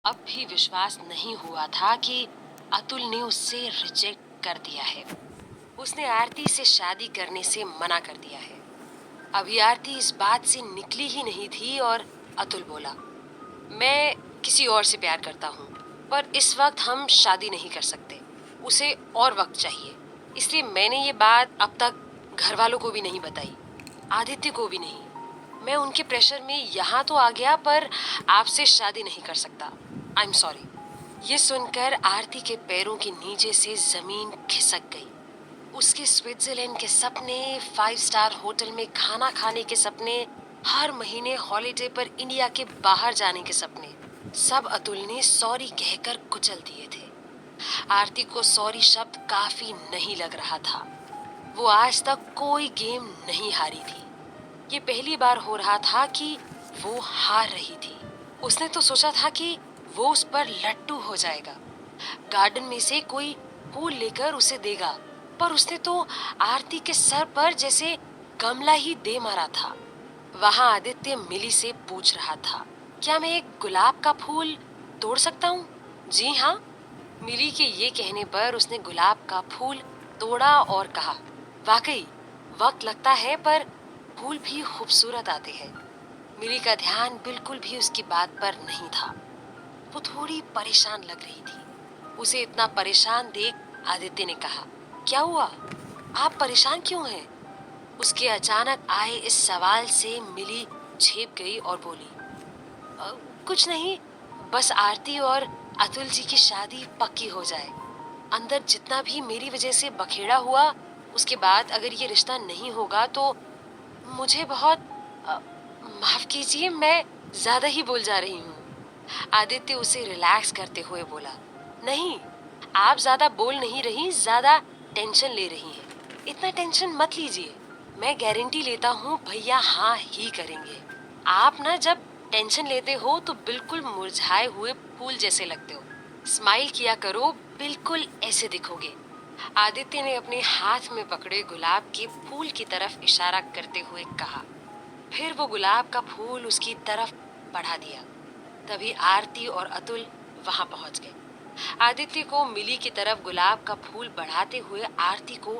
अब भी विश्वास नहीं हुआ था कि अतुल ने उससे रिजेक्ट कर दिया है। उसने आरती से शादी करने से मना कर दिया है। अभी आरती इस बात से निकली ही नहीं थी और अतुल बोला, मैं किसी और से प्यार करता हूँ, पर इस वक्त हम शादी नहीं कर सकते। उसे और वक्त चाहिए। इसलिए मैंने ये बात अब तक घर वालों को भी नहीं बताई, आदित्य को भी नहीं। मैं उनके प्रेशर में यहाँ तो आ गया, पर आपसे शादी नहीं कर सकता। I am sorry. ये सुनकर आरती के पैरों के नीचे से जमीन खिसक गई। उसके स्विट्जरलैंड के सपने, 5 स्टार होटल में खाना खाने के सपने, हर महीने हॉलिडे पर इंडिया के बाहर जाने के सपने, सब अतुल ने सॉरी कहकर कुचल दिए थे। आरती को सॉरी शब्द काफी नहीं लग रहा था। वो आज तक कोई गेम नहीं हारी थी। ये पहली बार हो रहा था कि वो हार रही थी। उसने तो सोचा था कि वो उस पर लट्टू हो जाएगा, गार्डन में से कोई फूल लेकर उसे देगा, पर उसने तो आरती के सर पर जैसे गमला ही दे मारा था। वहां आदित्य मिली से पूछ रहा था, क्या मैं एक गुलाब का फूल तोड़ सकता हूँ? जी हाँ। मिली के ये कहने पर उसने गुलाब का फूल तोड़ा और कहा, वाकई वक्त लगता है, पर फूल भी खूबसूरत आते हैं। मिली का ध्यान बिल्कुल भी उसकी बात पर नहीं था। वो थोड़ी परेशान लग रही थी। उसे इतना परेशान देख आदित्य ने कहा, क्या हुआ? आप परेशान क्यों हैं? उसके अचानक आए इस सवाल से मिली झेप गई और बोली, "अ, कुछ नहीं, बस आरती और अतुल जी की शादी पक्की हो जाए। अंदर जितना भी मेरी वजह से बखेड़ा हुआ, उसके बाद अगर ये रिश्ता नहीं होगा तो मुझे बहुत अ, माफ कीजिए, मैं ज्यादा ही बोल जा रही हूँ। आदित्य उसे रिलैक्स करते हुए बोला, नहीं, आप ज्यादा बोल नहीं रही, ज्यादा टेंशन ले रही हैं। इतना टेंशन मत लीजिए। मैं गारंटी लेता हूँ भैया हाँ ही करेंगे। आप ना जब टेंशन लेते हो तो बिल्कुल मुरझाए हुए फूल जैसे लगते हो। स्माइल किया करो, बिल्कुल ऐसे दिखोगे। आदित्य ने अपने हाथ में पकड़े गुलाब के फूल की तरफ इशारा करते हुए कहा। फिर वो गुलाब का फूल उसकी तरफ बढ़ा दिया। तभी आरती और अतुल वहां पहुंच गए। आदित्य को मिली की तरफ गुलाब का फूल बढ़ाते हुए आरती को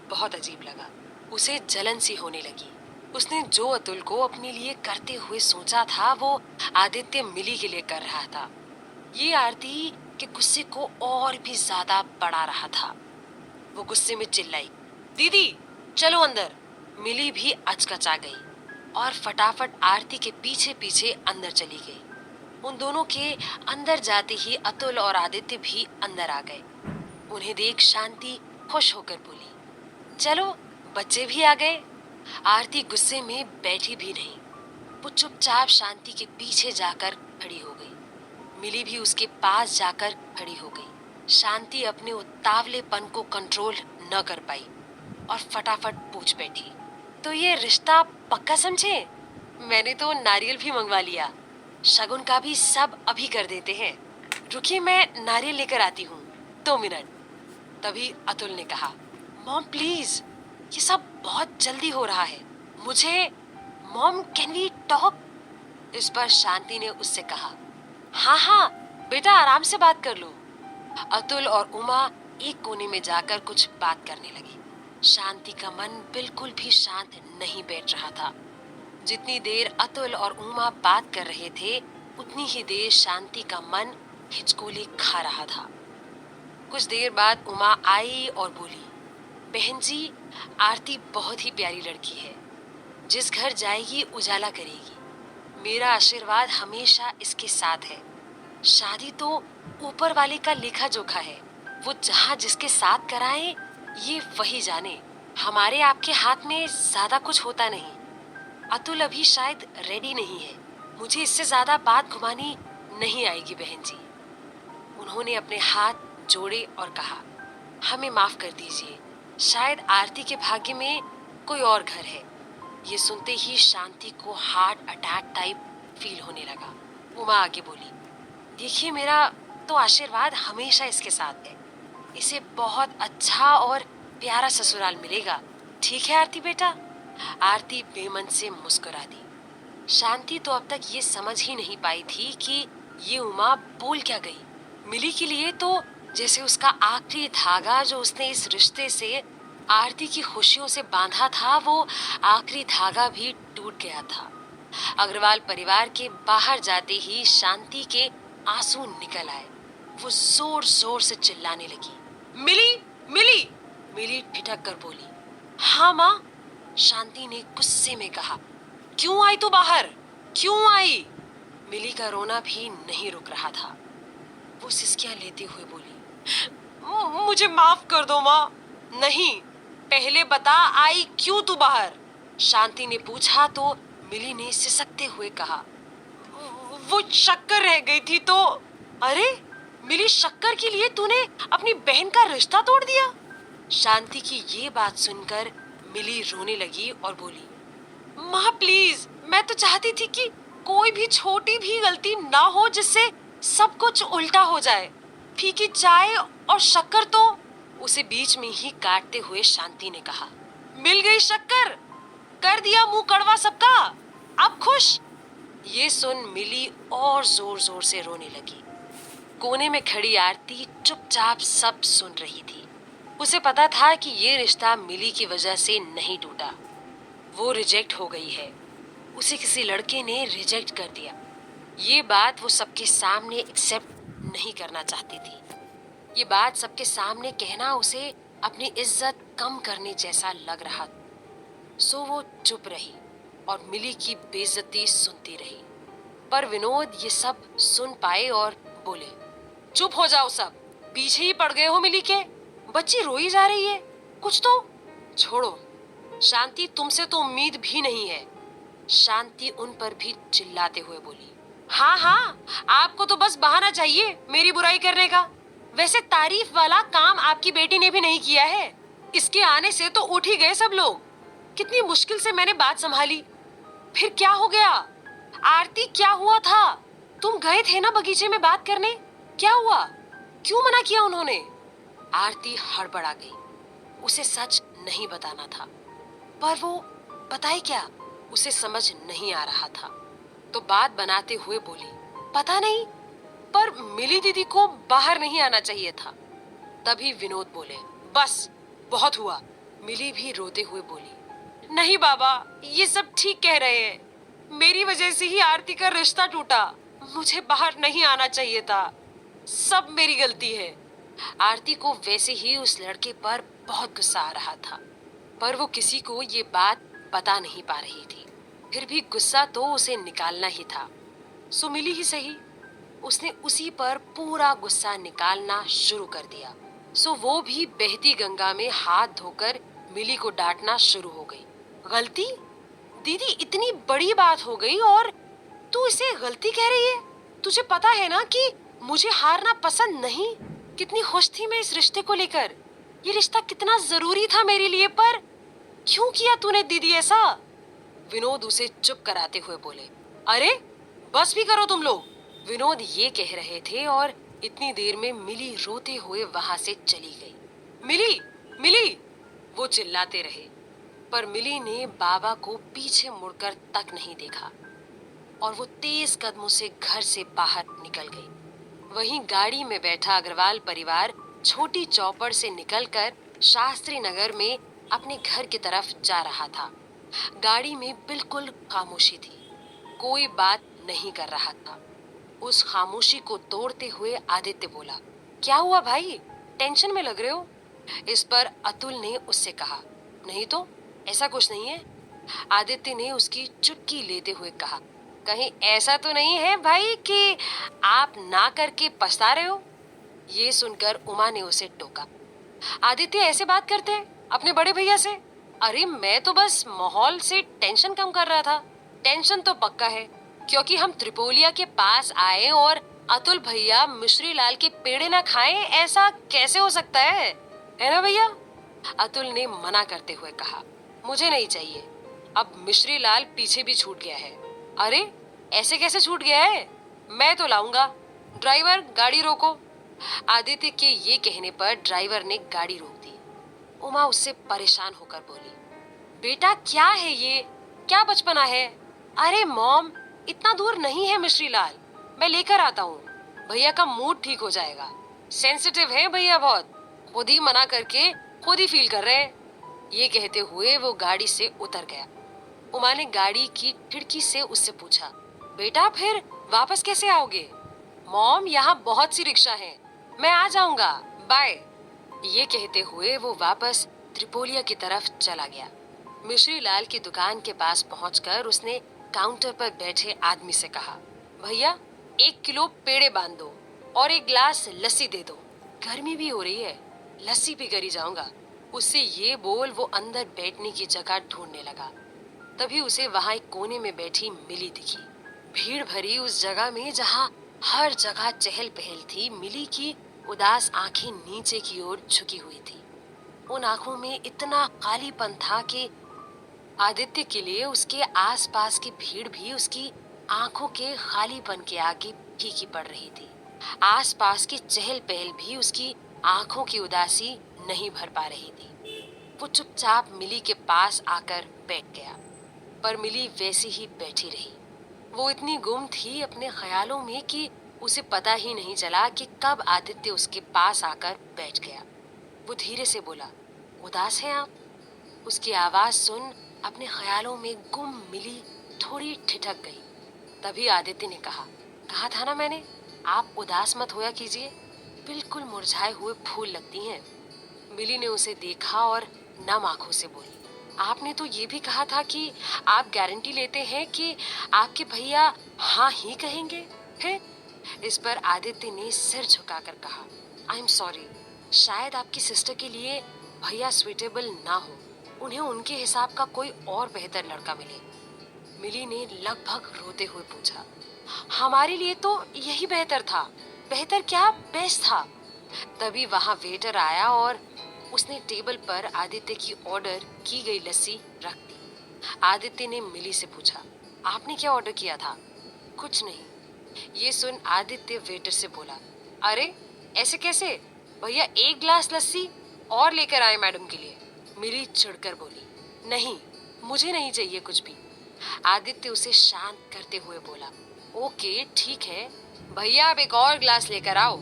बहुत अजीब लगा। उसे जलन सी होने लगी। उसने जो अतुल को अपने लिए करते हुए सोचा था, वो आदित्य मिली के लिए कर रहा था। ये आरती के गुस्से को और भी ज्यादा बढ़ा रहा था। वो गुस्से में चिल्लाई, दीदी चलो अंदर। मिली भी अचकचा गई और फटाफट आरती के पीछे पीछे अंदर चली गई। उन दोनों के अंदर जाते ही अतुल और आदित्य भी अंदर आ गए। उन्हें देख शांति खुश होकर बोली, चलो बच्चे भी आ गए। आरती गुस्से में बैठी भी नहीं। वो चुपचाप शांति के पीछे जाकर खड़ी हो गई। मिली भी उसके पास जाकर खड़ी हो गई। शांति अपने उतावलेपन को कंट्रोल न कर पाई और फटाफट पूछ बैठी, तो ये रिश्ता पक्का समझे? मैंने तो नारियल भी मंगवा लिया। शगुन का भी सब अभी कर देते हैं। रुकिए, मैं नारियल लेकर आती हूँ, 2 मिनट। तभी अतुल ने कहा, मॉम प्लीज, ये सब बहुत जल्दी हो रहा है। मुझे मॉम, कैन वी टॉक? इस पर शांति ने उससे कहा, हाँ हाँ बेटा, आराम से बात कर लो। अतुल और उमा एक कोने में जाकर कुछ बात करने लगी। शांति का मन बिल्कुल भी शांत नहीं बैठ रहा था। जितनी देर अतुल और उमा बात कर रहे थे, उतनी ही देर शांति का मन हिचकोले खा रहा था। कुछ देर बाद उमा आई और बोली, बहन जी, आरती बहुत ही प्यारी लड़की है। जिस घर जाएगी उजाला करेगी। मेरा आशीर्वाद हमेशा इसके साथ है। शादी तो ऊपर वाले का लेखा जोखा है। वो जहाँ जिसके साथ कराए, ये वही जाने। हमारे आपके हाथ में ज्यादा कुछ होता नहीं। अतुल अभी शायद रेडी नहीं है। मुझे इससे ज्यादा बात घुमानी नहीं आएगी बहन जी। उन्होंने अपने हाथ जोड़े और कहा, हमें माफ कर दीजिए, शायद आरती के भाग्य में कोई और घर है। ये सुनते ही शांति को हार्ट अटैक टाइप फील होने लगा। उमा आगे बोली, देखिए, मेरा तो आशीर्वाद हमेशा इसके साथ है। इसे बहुत अच्छा और प्यारा ससुराल मिलेगा। ठीक है आरती बेटा? आरती बेमन से मुस्कुरा दी। शांति तो अब तक ये समझ ही नहीं पाई थी कि ये उमा बोल क्या गई? मिली के लिए तो जैसे उसका आखिरी धागा जो उसने इस रिश्ते से आरती की खुशियों से बांधा था, वो आखिरी धागा भी टूट गया था। अग्रवाल परिवार के बाहर जाते ही शांति के आंसू निकल आए। वो जोर जोर से चिल्लाने लगी, मिली, मिली। मिली ठिठक कर बोली, हाँ माँ। शांति ने गुस्से में कहा, क्यों आई तू बाहर, क्यों आई? मिली का रोना भी नहीं रुक रहा था। वो सिसकियां लेते हुए बोली, मुझे माफ कर दो माँ। नहीं, पहले बता आई क्यों तू बाहर? शांति ने पूछा तो मिली ने सिसकते हुए कहा, वो शक्कर रह गई थी तो। अरे मिली, शक्कर के लिए तूने अपनी बहन का रिश्ता तोड़ दिया? शांति की ये बात सुनकर मिली रोने लगी और बोली, माँ प्लीज, मैं तो चाहती थी कि कोई भी छोटी भी गलती ना हो जिससे सब कुछ उल्टा हो जाए। फीकी चाय और शक्कर तो। उसे बीच में ही काटते हुए शांति ने कहा, मिल गई शक्कर, कर दिया मुंह कड़वा सबका, अब खुश? ये सुन मिली और जोर जोर से रोने लगी। कोने में खड़ी आरती चुपचाप सब सुन रही थी। उसे पता था कि ये रिश्ता मिली की वजह से नहीं टूटा, वो रिजेक्ट हो गई है। उसे किसी लड़के ने रिजेक्ट कर दिया। ये बात वो सबके सामने एक्सेप्ट नहीं करना चाहती थी। ये बात सबके सामने कहना उसे अपनी इज्जत कम करने जैसा लग रहा। सो वो चुप रही और मिली की बेइज्जती सुनती रही। पर विनोद ये सब सुन पाए और बोले, चुप हो जाओ सब, पीछे ही पड़ गए हो मिली के। बच्ची रोई जा रही है, कुछ तो छोड़ो। शांति, तुमसे तो उम्मीद भी नहीं है। शांति उन पर भी चिल्लाते हुए बोली, हाँ हाँ, आपको तो बस बहाना चाहिए मेरी बुराई करने का। वैसे तारीफ वाला काम आपकी बेटी ने भी नहीं किया है। इसके आने से तो उठ ही गए सब लोग। कितनी मुश्किल से मैंने बात संभाली, फिर क्या हो गया? आरती, क्या हुआ था? तुम गए थे ना बगीचे में बात करने, क्या हुआ? क्यों मना किया उन्होंने? आरती हड़बड़ा गई। उसे सच नहीं बताना था, पर वो बताए क्या, उसे समझ नहीं आ रहा था। तो बात बनाते हुए बोली, पता नहीं, पर मिली दीदी को बाहर नहीं आना चाहिए था। तभी विनोद बोले, बस बहुत हुआ। मिली भी रोते हुए बोली, नहीं बाबा, ये सब ठीक कह रहे हैं। मेरी वजह से ही आरती का रिश्ता टूटा। मुझे बाहर नहीं आना चाहिए था, सब मेरी गलती है। आरती को वैसे ही उस लड़के पर बहुत गुस्सा आ रहा था, पर वो किसी को ये बात बता नहीं पा रही थी। फिर भी गुस्सा तो उसे निकालना ही था। सो मिली ही सही, उसने उसी पर पूरा गुस्सा निकालना शुरू कर दिया। सो वो भी बहती गंगा में हाथ धोकर मिली को डांटना शुरू हो गई। गलती? दीदी, इतनी बड़ी बात हो गई और तू इसे गलती कह रही है? तुझे पता है ना कि मुझे हारना पसंद नहीं। कितनी खुश थी मैं इस रिश्ते को लेकर। ये रिश्ता कितना जरूरी था मेरे लिए, पर क्यों किया तूने दीदी ऐसा? विनोद उसे चुप कराते हुए बोले, अरे बस भी करो तुम लोग। विनोद ये कह रहे थे और इतनी देर में मिली रोते हुए वहां से चली गई। मिली, मिली, वो चिल्लाते रहे, पर मिली ने बाबा को पीछे मुड़कर तक नहीं देखा और वो तेज कदमों से घर से बाहर निकल गई। वहीं गाड़ी में बैठा अग्रवाल परिवार छोटी चौपड़ से निकलकर शास्त्री नगर में अपने घर की तरफ जा रहा था। गाड़ी में बिल्कुल खामोशी थी, कोई बात नहीं कर रहा था। उस खामोशी को तोड़ते हुए आदित्य बोला, क्या हुआ भाई, टेंशन में लग रहे हो? इस पर अतुल ने उससे कहा, नहीं तो, ऐसा कुछ नहीं है। आदित्य ने उसकी चुटकी लेते हुए कहा, कहीं ऐसा तो नहीं है भाई कि आप ना करके पछता रहे हो? ये सुनकर उमा ने उसे टोका, आदित्य ऐसे बात करते हैं अपने बड़े भैया से? अरे मैं तो बस माहौल से टेंशन कम कर रहा था। टेंशन तो पक्का है, क्योंकि हम त्रिपोलिया के पास आए और अतुल भैया मिश्री लाल के पेड़े ना खाएं, ऐसा कैसे हो सकता है ना भैया? अतुल ने मना करते हुए कहा, मुझे नहीं चाहिए। अब मिश्री लाल पीछे भी छूट गया है। अरे ऐसे कैसे छूट गया है? मैं तो लाऊंगा। ड्राइवर, गाड़ी रोको। आदित्य के ये कहने पर ड्राइवर ने गाड़ी रोक दी। उमा उससे परेशान होकर बोली, बेटा क्या है ये, क्या बचपना है? अरे मॉम, इतना दूर नहीं है मिश्री लाल, मैं लेकर आता हूँ, भैया का मूड ठीक हो जाएगा। सेंसिटिव है भैया बहुत, खुद ही मना करके खुद ही फील कर रहे हैं। ये कहते हुए वो गाड़ी से उतर गया। उमा ने गाड़ी की खिड़की से उससे पूछा, बेटा फिर वापस कैसे आओगे? मॉम, यहाँ बहुत सी रिक्शा हैं, मैं आ जाऊंगा, बाय। ये कहते हुए वो वापस त्रिपोलिया की तरफ चला गया। मिश्री लाल की दुकान के पास पहुंचकर उसने काउंटर पर बैठे आदमी से कहा, भैया 1 किलो पेड़े बांध दो और 1 गिलास लस्सी दे दो, गर्मी भी हो रही है, लस्सी पी कर ही जाऊंगा। उससे ये बोल वो अंदर बैठने की जगह ढूंढने लगा। तभी उसे वहां एक कोने में बैठी मिली दिखी। भीड़ भरी उस जगह में जहां हर जगह चहल पहल थी, मिली की उदास आंखें नीचे की ओर झुकी हुई थी। उन आंखों में इतना खालीपन था कि आदित्य के लिए उसके आसपास की भीड़ भी उसकी आंखों के खालीपन के आगे फीकी पड़ रही थी। आसपास की चहल पहल भी उसकी आंखों की उदासी नहीं भर पा रही थी। वो चुपचाप मिली के पास आकर बैठ गया, पर मिली वैसी ही बैठी रही। वो इतनी गुम थी अपने ख्यालों में कि उसे पता ही नहीं चला कि कब आदित्य उसके पास आकर बैठ गया। वो धीरे से बोला, उदास हैं आप? उसकी आवाज सुन अपने ख्यालों में गुम मिली थोड़ी ठिठक गई। तभी आदित्य ने कहा था ना मैंने, आप उदास मत होया कीजिए, बिल्कुल मुरझाए हुए फूल लगती हैं। मिली ने उसे देखा और नम आंखों से बोली, आपने तो ये भी कहा था कि आप गारंटी लेते हैं कि आपके भैया हाँ ही कहेंगे। फिर इस पर आदित्य ने सिर झुकाकर कहा, आई एम सॉरी, शायद आपकी सिस्टर के लिए भैया स्वीटेबल ना हो, उन्हें उनके हिसाब का कोई और बेहतर लड़का मिले। मिली ने लगभग रोते हुए पूछा, हमारे लिए तो यही बेहतर था। बेहतर क्या, बेस्ट था। तभी वहां वेटर आया और उसने टेबल पर आदित्य की ऑर्डर की गई लस्सी रख दी। आदित्य ने मिली से पूछा, आपने क्या ऑर्डर किया था? कुछ नहीं। ये सुन आदित्य वेटर से बोला, अरे ऐसे कैसे, भैया 1 गिलास लस्सी और लेकर आए मैडम के लिए। मिली चिढ़कर बोली, नहीं, मुझे नहीं चाहिए कुछ भी। आदित्य उसे शांत करते हुए बोला, ओके ठीक है, भैया आप 1 और गिलास लेकर आओ।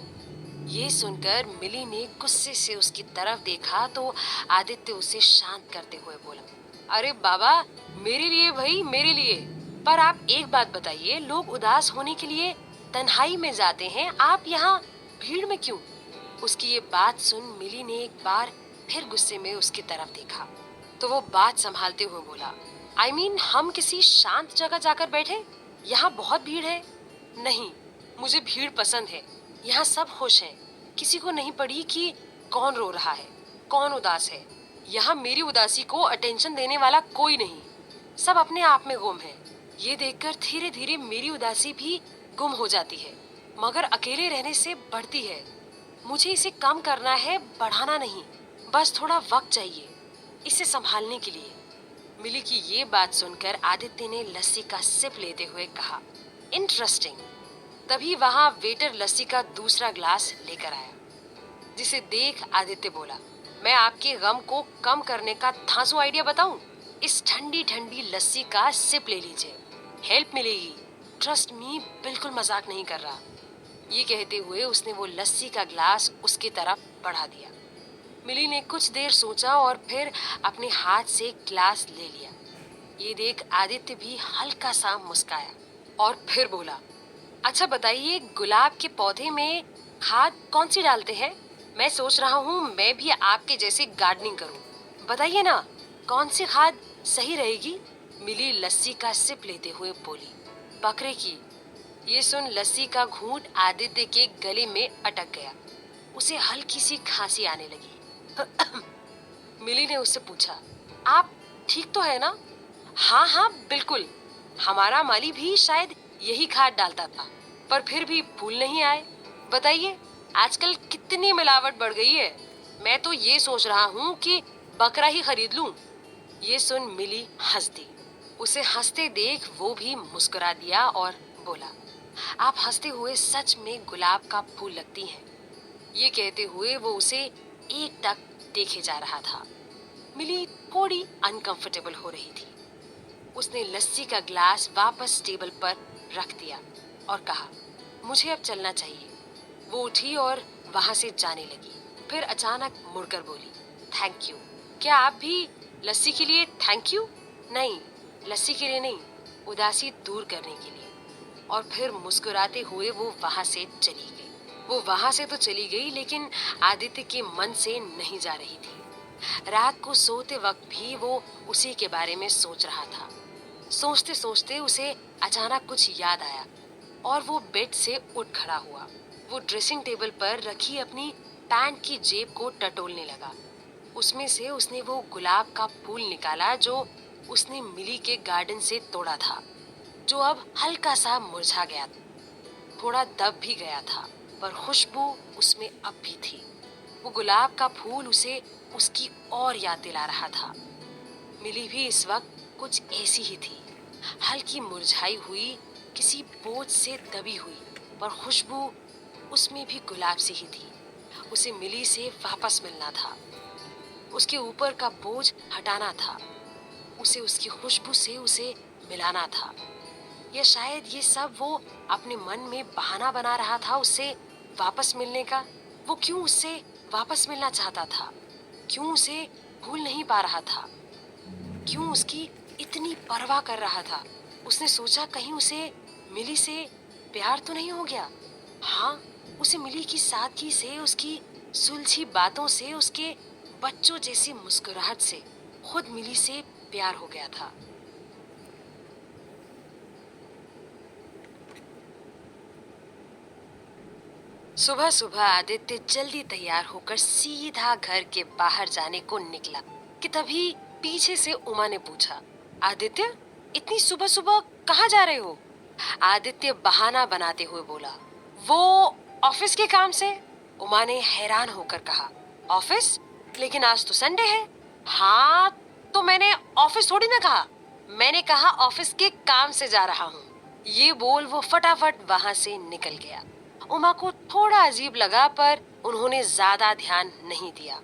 ये सुनकर मिली ने गुस्से से उसकी तरफ देखा तो आदित्य उसे शांत करते हुए बोला, अरे बाबा, मेरे लिए भाई, मेरे लिए। पर आप एक बात बताइए, लोग उदास होने के लिए तन्हाई में जाते हैं, आप यहाँ भीड़ में क्यों? उसकी ये बात सुन मिली ने एक बार फिर गुस्से में उसकी तरफ देखा तो वो बात संभालते हुए बोला, I mean, हम किसी शांत जगह जाकर बैठे, यहाँ बहुत भीड़ है। नहीं, मुझे भीड़ पसंद है, यहाँ सब खुश हैं, किसी को नहीं पड़ी कि कौन रो रहा है, कौन उदास है। यहाँ मेरी उदासी को अटेंशन देने वाला कोई नहीं, सब अपने आप में गुम है। ये देखकर धीरे धीरे मेरी उदासी भी गुम हो जाती है, मगर अकेले रहने से बढ़ती है। मुझे इसे कम करना है, बढ़ाना नहीं, बस थोड़ा वक्त चाहिए इसे संभालने के लिए। मिली की ये बात सुनकर आदित्य ने लस्सी का सिप लेते हुए कहा, इंटरेस्टिंग। तभी वहां वेटर लस्सी का दूसरा ग्लास लेकर आया, जिसे देख आदित्य बोला, मैं आपके गम को कम करने का धांसू आइडिया बताऊं? इस ठंडी ठंडी लस्सी का सिप ले लीजिए, हेल्प मिलेगी, ट्रस्ट मी, बिल्कुल मजाक नहीं कर रहा। ये कहते हुए उसने वो लस्सी का ग्लास उसकी तरफ बढ़ा दिया। मिली ने कुछ देर सोचा और फिर अपने हाथ से ग्लास ले लिया। ये देख आदित्य भी हल्का सा मुस्काया और फिर बोला, अच्छा बताइए, गुलाब के पौधे में खाद कौन सी डालते हैं? मैं सोच रहा हूँ मैं भी आपके जैसे गार्डनिंग करूँ, बताइए ना, कौन सी खाद सही रहेगी? मिली लस्सी का सिप लेते हुए बोली, बकरे की। ये सुन लस्सी का घूंट आदित्य के गले में अटक गया, उसे हल्की सी खांसी आने लगी। मिली ने उससे पूछा, आप ठीक तो है ना? हाँ हाँ बिल्कुल, हमारा माली भी शायद यही खाद डालता था, पर फिर भी फूल नहीं आए। बताइए, आजकल कितनी मिलावट बढ़ गई है, मैं तो ये सोच रहा हूँ कि बकरा ही खरीद लूं। ये सुन मिली हंस दी। उसे हंसते देख वो भी मुस्कुरा दिया और बोला, आप हंसते हुए सच में गुलाब का फूल लगती हैं। ये कहते हुए वो उसे एकटक देखे जा रहा था। मिली थोड़ी अनकंफर्टेबल हो रही थी। उसने लस्सी का ग्लास वापस टेबल पर रख दिया और कहा, मुझे अब चलना चाहिए। वो उठी और वहां से जाने लगी। फिर अचानक मुड़कर बोली, थैंक यू। क्या आप भी लस्सी के लिए? Thank you? नहीं, लस्सी के लिए नहीं, उदासी दूर करने के लिए। और फिर मुस्कुराते हुए वो वहां से चली गई। वो वहां से तो चली गई, लेकिन आदित्य के मन से नहीं जा रही थी। रात को सोते वक्त भी वो उसी के बारे में सोच रहा था। सोचते सोचते उसे अचानक कुछ याद आया और वो बेड से उठ खड़ा हुआ। वो ड्रेसिंग टेबल पर रखी अपनी पैंट की जेब को टटोलने लगा। उसमें से उसने वो गुलाब का फूल निकाला जो उसने मिली के गार्डन से तोड़ा था, जो अब हल्का सा मुरझा गया था, थोड़ा दब भी गया था, पर खुशबू उसमें अब भी थी। वो गुलाब का फूल उसे उसकी और याद दिला रहा था। मिली भी इस वक्त कुछ ऐसी ही थी, हल्की मुरझाई हुई, किसी बोझ से दबी हुई, पर खुशबू उसमें भी गुलाब सी ही थी। उसे मिली से वापस मिलना था, उसके ऊपर का बोझ हटाना था, उसे उसकी खुशबू से उसे मिलाना था। या शायद ये सब वो अपने मन में बहाना बना रहा था उससे वापस मिलने का। वो क्यों उससे वापस मिलना चाहता था? क्यों उसे भूल नहीं पा रहा था? क्यों उसकी इतनी परवाह कर रहा था? उसने सोचा कहीं उसे मिली से प्यार तो नहीं हो गया। हाँ, उसे मिली की सादगी से, उसकी सुलझी बातों से, उसके बच्चों जैसी मुस्कुराहट से खुद मिली से प्यार हो गया था। सुबह सुबह आदित्य जल्दी तैयार होकर सीधा घर के बाहर जाने को निकला कि तभी पीछे से उमा ने पूछा, आदित्य, इतनी सुबह सुबह कहाँ जा रहे हो? आदित्य बहाना बनाते हुए बोला, वो ऑफिस के काम से। उमा ने हैरान होकर कहा, ऑफिस? लेकिन आज तो संडे है। हाँ, तो मैंने ऑफिस थोड़ी ना कहा, मैंने कहा ऑफिस के काम से जा रहा हूँ। ये बोल वो फटाफट वहां से निकल गया। उमा को थोड़ा अजीब लगा, पर उन्होंने ज्यादा ध्यान नहीं दिया।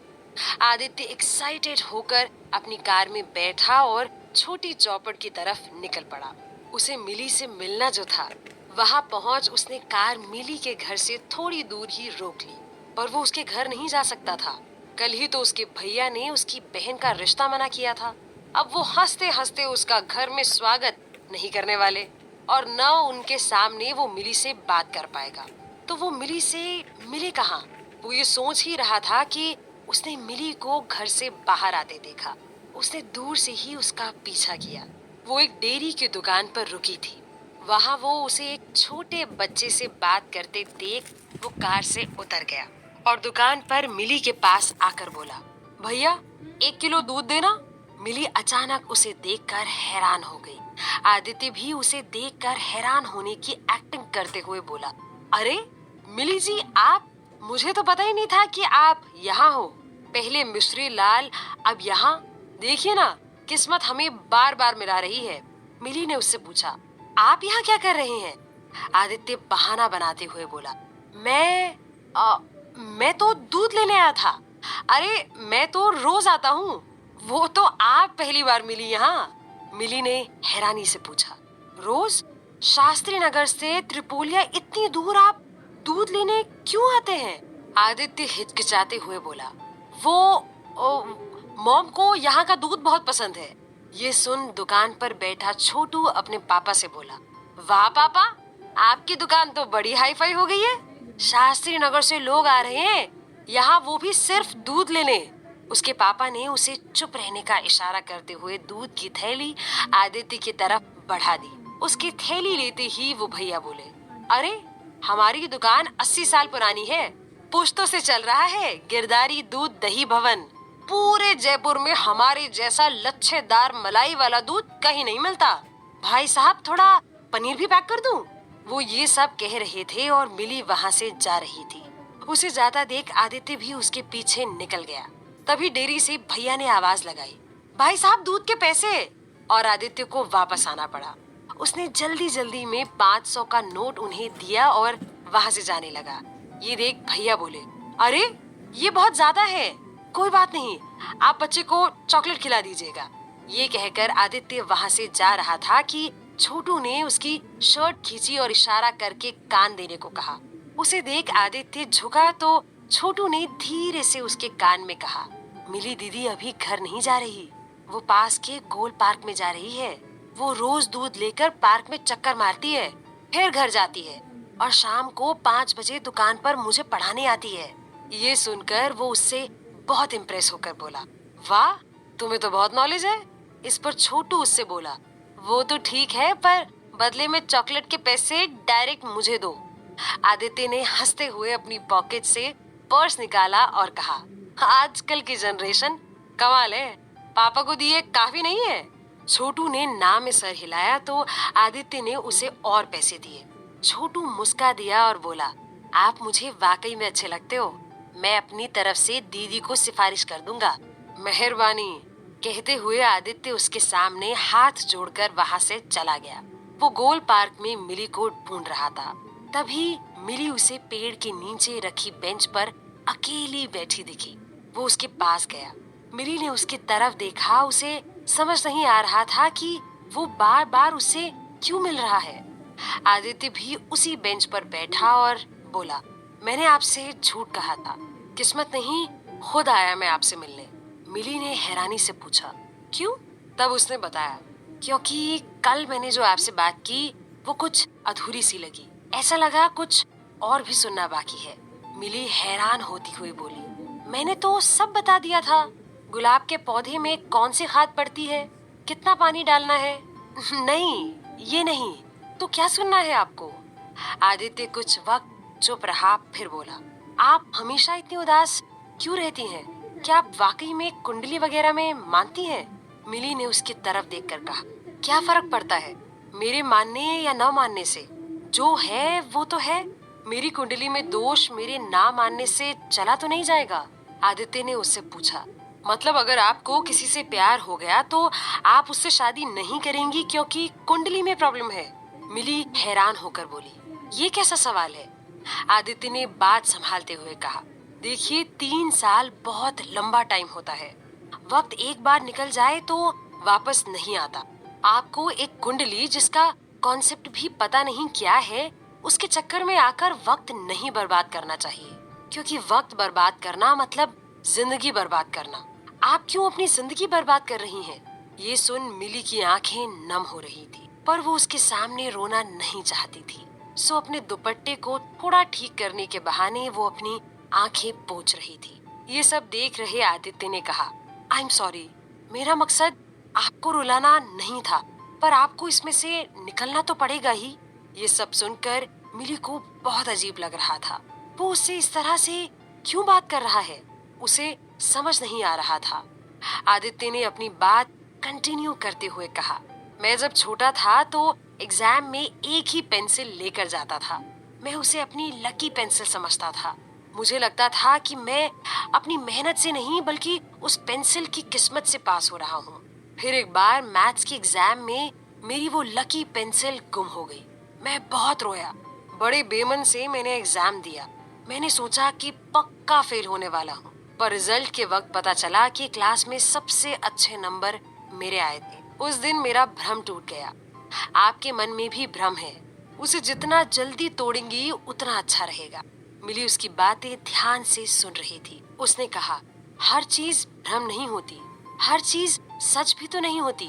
आदित्य एक्साइटेड होकर अपनी कार में बैठा और छोटी चौपड़ की तरफ निकल पड़ा। उसे मिली से मिलना जो था, वहां पहुंच उसने कार मिली के घर से थोड़ी दूर ही रोक ली। पर वो उसके घर नहीं जा सकता था। कल ही तो उसके भैया ने उसकी बहन का रिश्ता मना किया था। अब वो हंसते हंसते उसका घर में स्वागत नहीं करने वाले, और न उनके सामने वो मिली से बात कर पाएगा। तो वो मिली से मिले कहाँ? वो ये सोच ही रहा था कि उसने मिली को घर से बाहर आते देखा। उसने दूर से ही उसका पीछा किया। वो एक डेयरी की दुकान पर रुकी थी। वहां वो उसे एक छोटे बच्चे से बात करते देख वो कार से उतर गया और दुकान पर मिली के पास आकर बोला, भैया 1 किलो दूध देना। मिली अचानक उसे देखकर हैरान हो गई। आदित्य भी उसे देखकर हैरान होने की एक्टिंग करते हुए बोला, अरे मिली जी, आप? मुझे तो पता ही नहीं था कि आप यहाँ हो। पहले मिश्री लाल, अब यहाँ। देखिए ना, किस्मत हमें बार बार मिला रही है। मिली ने उससे पूछा, आप यहाँ क्या कर रहे हैं? आदित्य बहाना बनाते हुए बोला, मैं तो दूध लेने आया था। अरे मैं तो रोज आता हूँ। वो तो आप पहली बार मिली यहाँ? मिली ने हैरानी से पूछा, रोज? शास्त्री नगर से त्रिपोलिया इतनी दूर आप दूध लेने क्यों आते हैं? आदित्य हिचकिचाते हुए बोला, मॉम को यहाँ का दूध बहुत पसंद है। ये सुन दुकान पर बैठा छोटू अपने पापा से बोला, वाह पापा, आपकी दुकान तो बड़ी हाई फाई हो गई है। शास्त्री नगर से लोग आ रहे हैं यहाँ, वो भी सिर्फ दूध लेने। उसके पापा ने उसे चुप रहने का इशारा करते हुए दूध की थैली आदित्य की तरफ बढ़ा दी। उसकी थैली लेते ही वो भैया बोले, अरे हमारी दुकान 80 साल पुरानी है, पुश्तों से चल रहा है गिरदारी दूध दही भवन। पूरे जयपुर में हमारे जैसा लच्छेदार मलाई वाला दूध कहीं नहीं मिलता। भाई साहब, थोड़ा पनीर भी पैक कर दूं? वो ये सब कह रहे थे और मिली वहां से जा रही थी। उसे जाता देख आदित्य भी उसके पीछे निकल गया। तभी डेयरी से भैया ने आवाज लगाई, भाई साहब दूध के पैसे। और आदित्य को वापस आना पड़ा। उसने जल्दी जल्दी में 500 का नोट उन्हें दिया और वहां से जाने लगा। ये देख भैया बोले, अरे ये बहुत ज्यादा है। कोई बात नहीं, आप बच्चे को चॉकलेट खिला दीजिएगा। ये कहकर आदित्य वहां से जा रहा था कि छोटू ने उसकी शर्ट खींची और इशारा करके कान देने को कहा। उसे देख आदित्य झुका तो छोटू ने धीरे से उसके कान में कहा, मिली दीदी अभी घर नहीं जा रही, वो पास के गोल पार्क में जा रही है। वो रोज दूध लेकर पार्क में चक्कर मारती है, फिर घर जाती है और शाम को 5 बजे दुकान पर मुझे पढ़ाने आती है। ये सुनकर वो उससे बहुत इम्प्रेस होकर बोला, वाह तुम्हें तो बहुत नॉलेज है। इस पर छोटू उससे बोला, वो तो ठीक है पर बदले में चॉकलेट के पैसे डायरेक्ट मुझे दो। आदित्य ने हंसते हुए अपनी पॉकेट से पर्स निकाला और कहा, आजकल की जनरेशन कमाल है, पापा को दिए काफी नहीं है। छोटू ने ना में सर हिलाया तो आदित्य ने उसे और पैसे दिए। छोटू मुस्का दिया और बोला, आप मुझे वाकई में अच्छे लगते हो, मैं अपनी तरफ से दीदी को सिफारिश कर दूंगा। मेहरबानी, कहते हुए आदित्य उसके सामने हाथ जोड़कर वहां से चला गया। वो गोल पार्क में मिली को ढूंढ रहा था। तभी मिली उसे पेड़ के नीचे रखी बेंच पर अकेली बैठी दिखी। वो उसके पास गया। मिली ने उसकी तरफ देखा। उसे समझ नहीं आ रहा था कि वो बार बार उसे क्यों मिल रहा है। आदित्य भी उसी बेंच पर बैठा और बोला, मैंने आपसे झूठ कहा था, किस्मत नहीं खुद आया मैं आपसे मिलने। मिली ने हैरानी से पूछा, क्यों? तब उसने बताया, क्योंकि कल मैंने जो आपसे बात की वो कुछ अधूरी सी लगी, ऐसा लगा कुछ और भी सुनना बाकी है। मिली हैरान होती हुई बोली, मैंने तो सब बता दिया था, गुलाब के पौधे में कौन सी खाद पड़ती है, कितना पानी डालना है। नहीं, ये नहीं, तो क्या सुनना है आपको? आदित्य कुछ वक्त चुप रहा, फिर बोला, आप हमेशा इतनी उदास क्यों रहती हैं? क्या आप वाकई में कुंडली वगैरह में मानती हैं? मिली ने उसकी तरफ देखकर कहा, क्या फर्क पड़ता है मेरे मानने या न मानने से? जो है वो तो है। मेरी कुंडली में दोष मेरे ना मानने से चला तो नहीं जाएगा। आदित्य ने उससे पूछा, मतलब अगर आपको किसी से प्यार हो गया तो आप उससे शादी नहीं करेंगी क्योंकि कुंडली में प्रॉब्लम है? मिली हैरान होकर बोली, ये कैसा सवाल है? आदित्य ने बात संभालते हुए कहा, देखिए 3 साल बहुत लंबा टाइम होता है। वक्त एक बार निकल जाए तो वापस नहीं आता। आपको एक कुंडली जिसका कॉन्सेप्ट भी पता नहीं क्या है, उसके चक्कर में आकर वक्त नहीं बर्बाद करना चाहिए, क्योंकि वक्त बर्बाद करना मतलब जिंदगी बर्बाद करना। आप क्यों अपनी जिंदगी बर्बाद कर रही हैं? ये सुन मिली की आंखें नम हो रही थी, पर वो उसके सामने रोना नहीं चाहती थी। सो अपने दुपट्टे को थोड़ा ठीक करने के बहाने वो अपनी आंखें पोंछ रही थी। ये सब देख रहे आदित्य ने कहा, आई एम सॉरी, मेरा मकसद आपको रुलाना नहीं था, पर आपको इसमें से निकलना तो पड़ेगा ही। ये सब सुनकर मिली को बहुत अजीब लग रहा था। वो उससे इस तरह से क्यों बात कर रहा है, उसे समझ नहीं आ रहा था। आदित्य ने अपनी बात कंटिन्यू करते हुए कहा, मैं जब छोटा था तो एग्जाम में एक ही पेंसिल लेकर जाता था। मैं उसे अपनी लकी पेंसिल समझता था। मुझे लगता था कि मैं अपनी मेहनत से नहीं बल्कि उस पेंसिल की किस्मत से पास हो रहा हूँ। फिर एक बार मैथ्स के एग्जाम में मेरी वो लकी पेंसिल गुम हो गई। मैं बहुत रोया। बड़े बेमन से मैंने एग्जाम दिया। मैंने सोचा कि पक्का फेल होने वाला हूँ, पर रिजल्ट के वक्त पता चला कि क्लास में सबसे अच्छे नंबर मेरे आए थे। उस दिन मेरा भ्रम टूट गया। आपके मन में भी भ्रम है, उसे जितना जल्दी तोड़ेंगी उतना अच्छा रहेगा। मिली उसकी बातें ध्यान से सुन रही थी। उसने कहा, हर चीज भ्रम नहीं होती, हर चीज सच भी तो नहीं होती,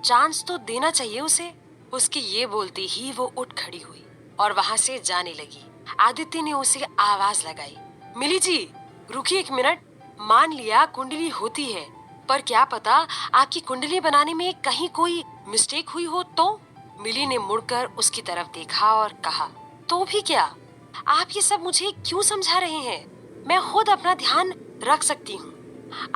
चांस तो देना चाहिए उसे। उसकी ये बोलते ही वो उठ खड़ी हुई और वहाँ से जाने लगी। आदित्य ने उसे आवाज लगाई, मिली जी रुकिए एक मिनट। मान लिया कुंडली होती है, पर क्या पता आपकी कुंडली बनाने में कहीं कोई मिस्टेक हुई हो तो? मिली ने मुड़कर उसकी तरफ देखा और कहा, तो भी क्या? आप ये सब मुझे क्यों समझा रहे हैं? मैं खुद अपना ध्यान रख सकती हूँ।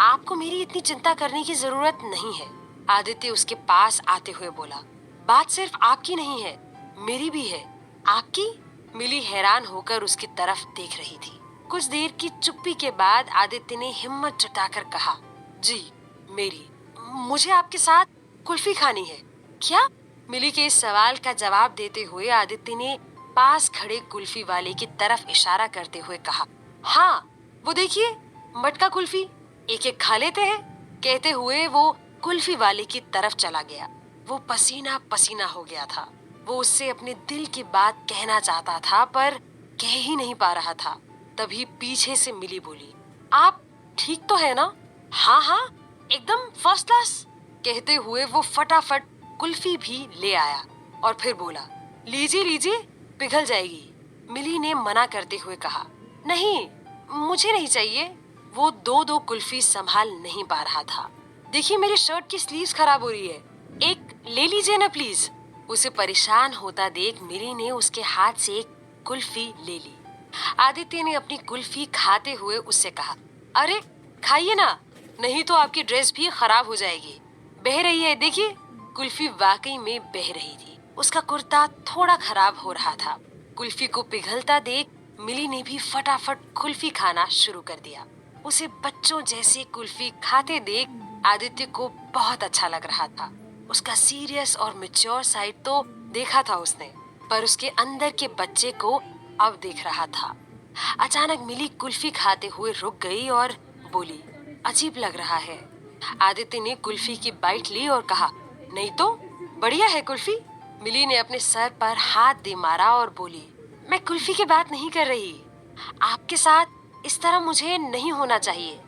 आपको मेरी इतनी चिंता करने की जरूरत नहीं है। आदित्य उसके पास आते हुए बोला, बात सिर्फ आपकी नहीं है, मेरी भी है। आपकी? मिली हैरान होकर उसकी तरफ देख रही थी। कुछ देर की चुप्पी के बाद आदित्य ने हिम्मत जुटाकर कहा, जी मेरी, मुझे आपके साथ कुल्फी खानी है। क्या? मिली के इस सवाल का जवाब देते हुए आदित्य ने पास खड़े कुल्फी वाले की तरफ इशारा करते हुए कहा, हाँ वो देखिए मटका कुल्फी, एक एक खा लेते हैं। कहते हुए वो कुल्फी वाले की तरफ चला गया। वो पसीना पसीना हो गया था। वो उससे अपने दिल की बात कहना चाहता था पर कह ही नहीं पा रहा था। तभी पीछे से मिली बोली, आप ठीक तो है ना? हाँ हाँ, एकदम फर्स्ट क्लास। कहते हुए वो फटाफट कुल्फी भी ले आया और फिर बोला, लीजिए लीजिए, पिघल जाएगी। मिली ने मना करते हुए कहा, नहीं, मुझे नहीं चाहिए। वो दो दो कुल्फी संभाल नहीं पा रहा था। देखिए मेरी शर्ट की स्लीव्स खराब हो रही है, एक ले लीजिए ना प्लीज। उसे परेशान होता देख मिली ने उसके हाथ से एक कुल्फी ले ली। आदित्य ने अपनी कुल्फी खाते हुए उससे कहा, अरे खाइए ना, नहीं तो आपकी ड्रेस भी खराब हो जाएगी। बह रही है, देखिए। कुल्फी वाकई में बह रही थी। उसका कुर्ता थोड़ा खराब हो रहा था। कुल्फी को पिघलता देख मिली ने भी फटाफट कुल्फी खाना शुरू कर दिया। उसे बच्चों जैसे कुल्फी खाते देख आदित्य को बहुत अच्छा लग रहा था। उसका सीरियस और मैच्योर साइड तो देखा था उसने, पर उसके अंदर के बच्चे को अब देख रहा था। अचानक मिली कुल्फी खाते हुए रुक गई और बोली, अजीब लग रहा है। आदित्य ने कुल्फी की बाइट ली और कहा, नहीं तो बढ़िया है कुल्फी। मिली ने अपने सर पर हाथ दे मारा और बोली, मैं कुल्फी की बात नहीं कर रही। आपके साथ इस तरह मुझे नहीं होना चाहिए।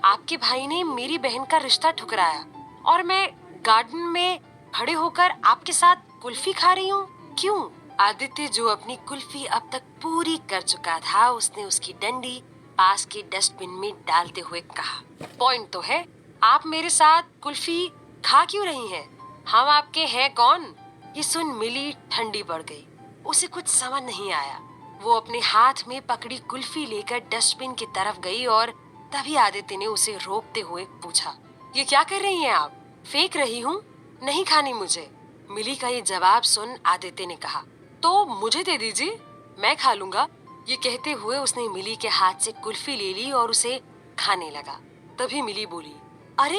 आपके भाई ने मेरी बहन का रिश्ता ठुकराया और मैं गार्डन में खड़े होकर आपके साथ कुल्फी खा रही हूँ, क्यों? आदित्य जो अपनी कुल्फी अब तक पूरी कर चुका था, उसने उसकी डंडी पास के डस्टबिन में डालते हुए कहा, पॉइंट तो है, आप मेरे साथ कुल्फी खा क्यों रही हैं? हम आपके हैं कौन? ये सुन मिली ठंडी पड़ गई। उसे कुछ समझ नहीं आया। वो अपने हाथ में पकड़ी कुल्फी लेकर डस्टबिन की तरफ गई और तभी आदित्य ने उसे रोकते हुए पूछा, ये क्या कर रही हैं आप? फेंक रही हूँ, नहीं खानी मुझे। मिली का ये जवाब सुन आदित्य ने कहा, तो मुझे दे दीजिए, मैं खा लूंगा। ये कहते हुए उसने मिली के हाथ से कुल्फी ले ली और उसे खाने लगा। तभी मिली बोली, अरे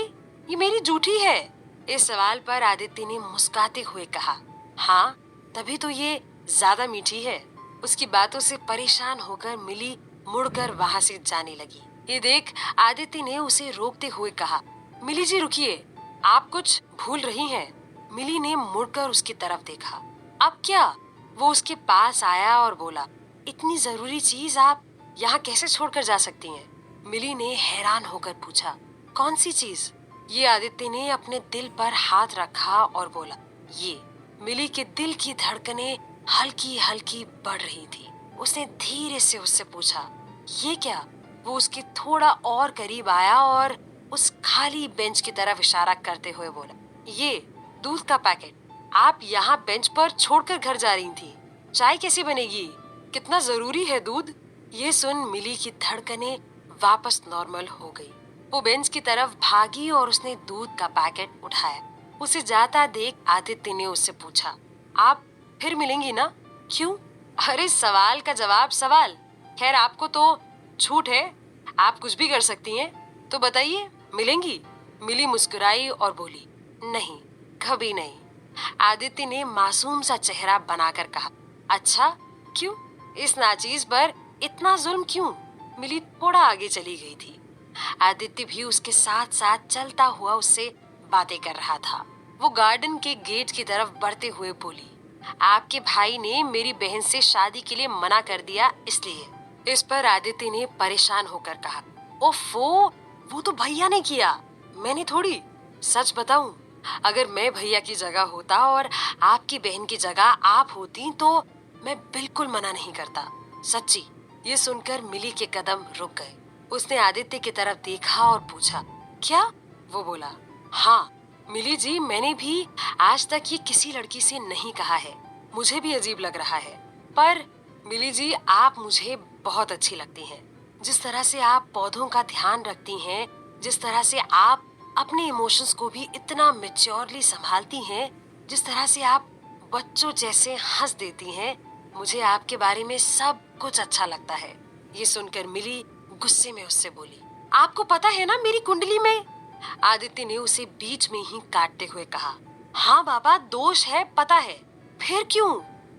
ये मेरी जूठी है। इस सवाल पर आदित्य ने मुस्कुराते हुए कहा, हाँ तभी तो ये ज्यादा मीठी है। उसकी बातों से परेशान होकर मिली मुड़कर वहां से जाने लगी। ये देख आदित्य ने उसे रोकते हुए कहा, मिली जी रुकिए, आप कुछ भूल रही हैं। मिली ने मुड़कर उसकी तरफ देखा। अब क्या? वो उसके पास आया और बोला, इतनी जरूरी चीज आप यहाँ कैसे छोड़कर जा सकती हैं? मिली ने हैरान होकर पूछा, कौन सी चीज? ये आदित्य ने अपने दिल पर हाथ रखा और बोला, ये। मिली के दिल की धड़कनें हल्की हल्की बढ़ रही थी। उसने धीरे से उससे पूछा, ये क्या? वो उसके थोड़ा और करीब आया और उस खाली बेंच की तरफ इशारा करते हुए बोला, ये दूध का पैकेट आप यहाँ बेंच पर छोड़कर घर जा रही थी। चाय कैसी बनेगी? कितना जरूरी है दूध। ये सुन मिली की धड़कनें वापस नॉर्मल हो गई। वो बेंच की तरफ भागी और उसने दूध का पैकेट उठाया। उसे जाता देख आदित्य ने उससे पूछा, आप फिर मिलेंगी ना? क्यों? अरे सवाल का जवाब सवाल। खैर आपको तो छूट है, आप कुछ भी कर सकती हैं, तो बताइए मिलेंगी? मिली मुस्कुराई और बोली, नहीं कभी नहीं। आदित्य ने मासूम सा चेहरा बनाकर कहा, अच्छा क्यों? इस नाचीज पर इतना जुल्म क्यों? मिली थोड़ा आगे चली गई थी। आदित्य भी उसके साथ साथ चलता हुआ उससे बातें कर रहा था। वो गार्डन के गेट की तरफ बढ़ते हुए बोली, आपके भाई ने मेरी बहन से शादी के लिए मना कर दिया इसलिए। इस पर आदित्य ने परेशान होकर कहा, ओफो, वो तो भैया ने किया, मैंने थोड़ी। सच बताऊं, अगर मैं भैया की जगह होता और आपकी बहन की जगह आप होती तो मैं बिल्कुल मना नहीं करता, सच्ची। ये सुनकर मिली के कदम रुक गए। उसने आदित्य की तरफ देखा और पूछा, क्या? वो बोला, हाँ मिली जी, मैंने भी आज तक ये किसी लड़की से नहीं कहा है, मुझे भी अजीब लग रहा है। पर मिली जी आप मुझे बहुत अच्छी लगती हैं। जिस तरह से आप पौधों का ध्यान रखती हैं, जिस तरह से आप अपने इमोशंस को भी इतना मैच्योरली संभालती हैं, जिस तरह से आप बच्चों जैसे हंस देती हैं, मुझे आपके बारे में सब कुछ अच्छा लगता है। ये सुनकर मिली गुस्से में उससे बोली, आपको पता है ना मेरी कुंडली में? आदित्य ने उसे बीच में ही काटते हुए कहा, हाँ बाबा दोष है, पता है, फिर क्यों?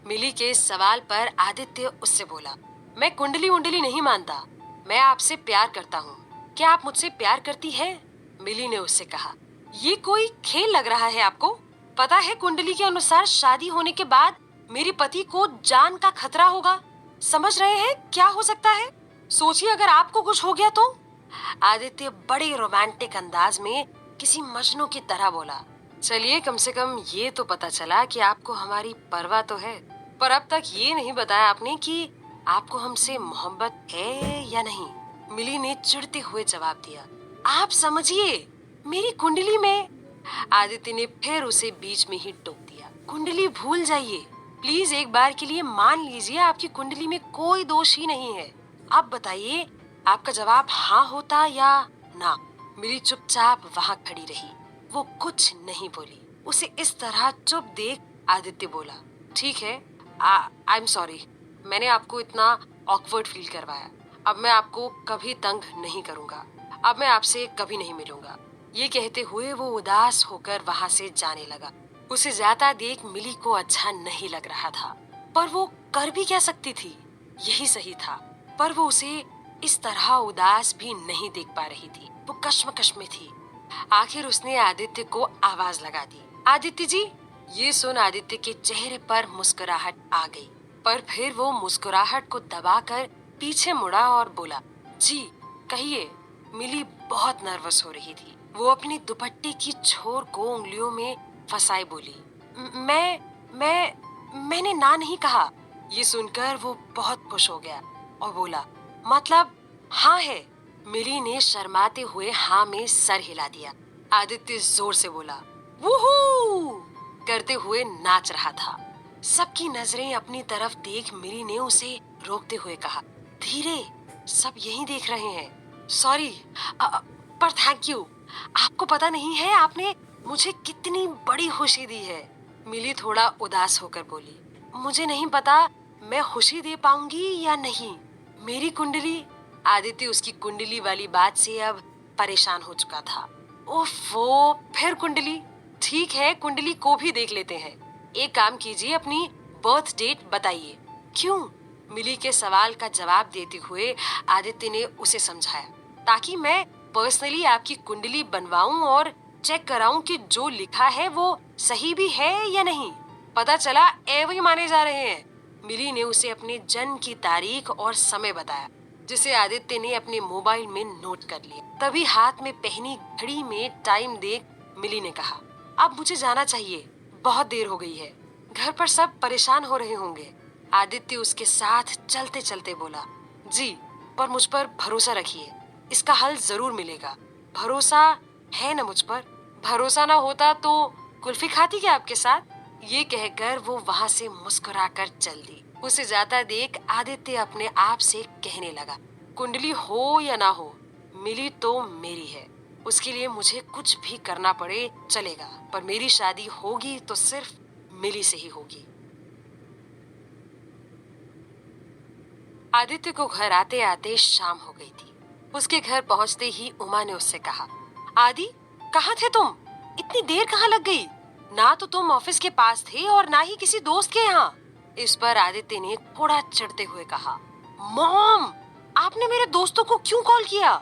मिली के इस सवाल पर आदित्य उससे बोला, मैं कुंडली उंडली नहीं मानता, मैं आपसे प्यार करता हूँ। क्या आप मुझसे प्यार करती हैं? मिली ने उससे कहा, ये कोई खेल लग रहा है आपको? पता है कुंडली के अनुसार शादी होने के बाद मेरे पति को जान का खतरा होगा। समझ रहे हैं क्या हो सकता है? सोचिए अगर आपको कुछ हो गया तो। आदित्य बड़े रोमांटिक अंदाज में किसी मजनू की तरह बोला। चलिए कम से कम ये तो पता चला कि आपको हमारी परवाह तो है, पर अब तक ये नहीं बताया आपने कि आपको हमसे मोहब्बत है या नहीं। मिली ने चिढ़ते हुए जवाब दिया। आप समझिए मेरी कुंडली में। आदित्य ने फिर उसे बीच में ही टोक दिया। कुंडली भूल जाइए प्लीज, एक बार के लिए मान लीजिए आपकी कुंडली में कोई दोष ही नहीं है। अब बताइए आपका जवाब हाँ होता या ना। मिली चुपचाप वहाँ खड़ी रही, वो कुछ नहीं बोली। उसे इस तरह चुप देख आदित्य बोला, ठीक है, आई एम सॉरी, मैंने आपको इतना ऑकवर्ड फील करवाया। अब मैं आपको कभी तंग नहीं करूंगा, अब मैं आपसे कभी नहीं मिलूंगा। ये कहते हुए वो उदास होकर वहाँ से जाने लगा। उसे जाता देख मिली को अच्छा नहीं लग रहा था, पर वो कर भी क्या सकती थी, यही सही था। पर वो उसे इस तरह उदास भी नहीं देख पा रही थी, वो कश्मकश में थी। आखिर उसने आदित्य को आवाज लगा दी, आदित्य जी। ये सुन आदित्य के चेहरे पर मुस्कुराहट आ गई, पर फिर वो मुस्कुराहट को दबाकर पीछे मुड़ा और बोला, जी कहिए। मिली बहुत नर्वस हो रही थी, वो अपनी दुपट्टे की छोर को उंगलियों में फंसाए बोली, मैंने ना नहीं कहा। ये सुनकर वो बहुत खुश हो गया और बोला, मतलब हाँ है। मिली ने शर्माते हुए हाँ में सर हिला दिया। आदित्य जोर से बोला, वूहू करते हुए नाच रहा था। सबकी नजरें अपनी तरफ देख मिली ने उसे रोकते हुए कहा, धीरे, सब यही देख रहे हैं। सॉरी, पर थैंक यू। आपको पता नहीं है आपने मुझे कितनी बड़ी खुशी दी है। मिली थोड़ा उदास होकर बोली, मुझे नहीं पता मैं खुशी दे पाऊंगी या नहीं। मेरी कुंडली। आदित्य उसकी कुंडली वाली बात से अब परेशान हो चुका था। ओफो, फिर कुंडली। ठीक है, कुंडली को भी देख लेते हैं। एक काम कीजिए, अपनी बर्थ डेट बताइए। क्यों? मिली के सवाल का जवाब देते हुए आदित्य ने उसे समझाया, ताकि मैं पर्सनली आपकी कुंडली बनवाऊं और चेक कराऊं कि जो लिखा है वो सही भी है या नहीं। पता चला एवं माने जा रहे हैं। मिली ने उसे अपने जन्म की तारीख और समय बताया, जिसे आदित्य ने अपने मोबाइल में नोट कर लिया। तभी हाथ में पहनी घड़ी में टाइम देख मिली ने कहा, अब मुझे जाना चाहिए, बहुत देर हो गई है, घर पर सब परेशान हो रहे होंगे। आदित्य उसके साथ चलते चलते बोला, जी, पर मुझ पर भरोसा रखिए, इसका हल जरूर मिलेगा। भरोसा है ना मुझ पर? भरोसा ना होता तो कुल्फी खाती क्या आपके साथ? ये कहकर वो वहाँ से मुस्कुराकर चल दी। उसे जाता देख आदित्य अपने आप से कहने लगा, कुंडली हो या ना हो, मिली तो मेरी है। उसके लिए मुझे कुछ भी करना पड़े चलेगा, पर मेरी शादी होगी तो सिर्फ मिली से ही होगी। आदित्य को घर आते आते शाम हो गई थी। उसके घर पहुंचते ही उमा ने उससे कहा, आदि कहाँ थे तुम? इतनी देर कहाँ लग गई? ना तो तुम ऑफिस के पास थे और ना ही किसी दोस्त के यहाँ। इस पर आदित्य ने थोड़ा चिढ़ते हुए कहा, मॉम, आपने मेरे दोस्तों को क्यों कॉल किया?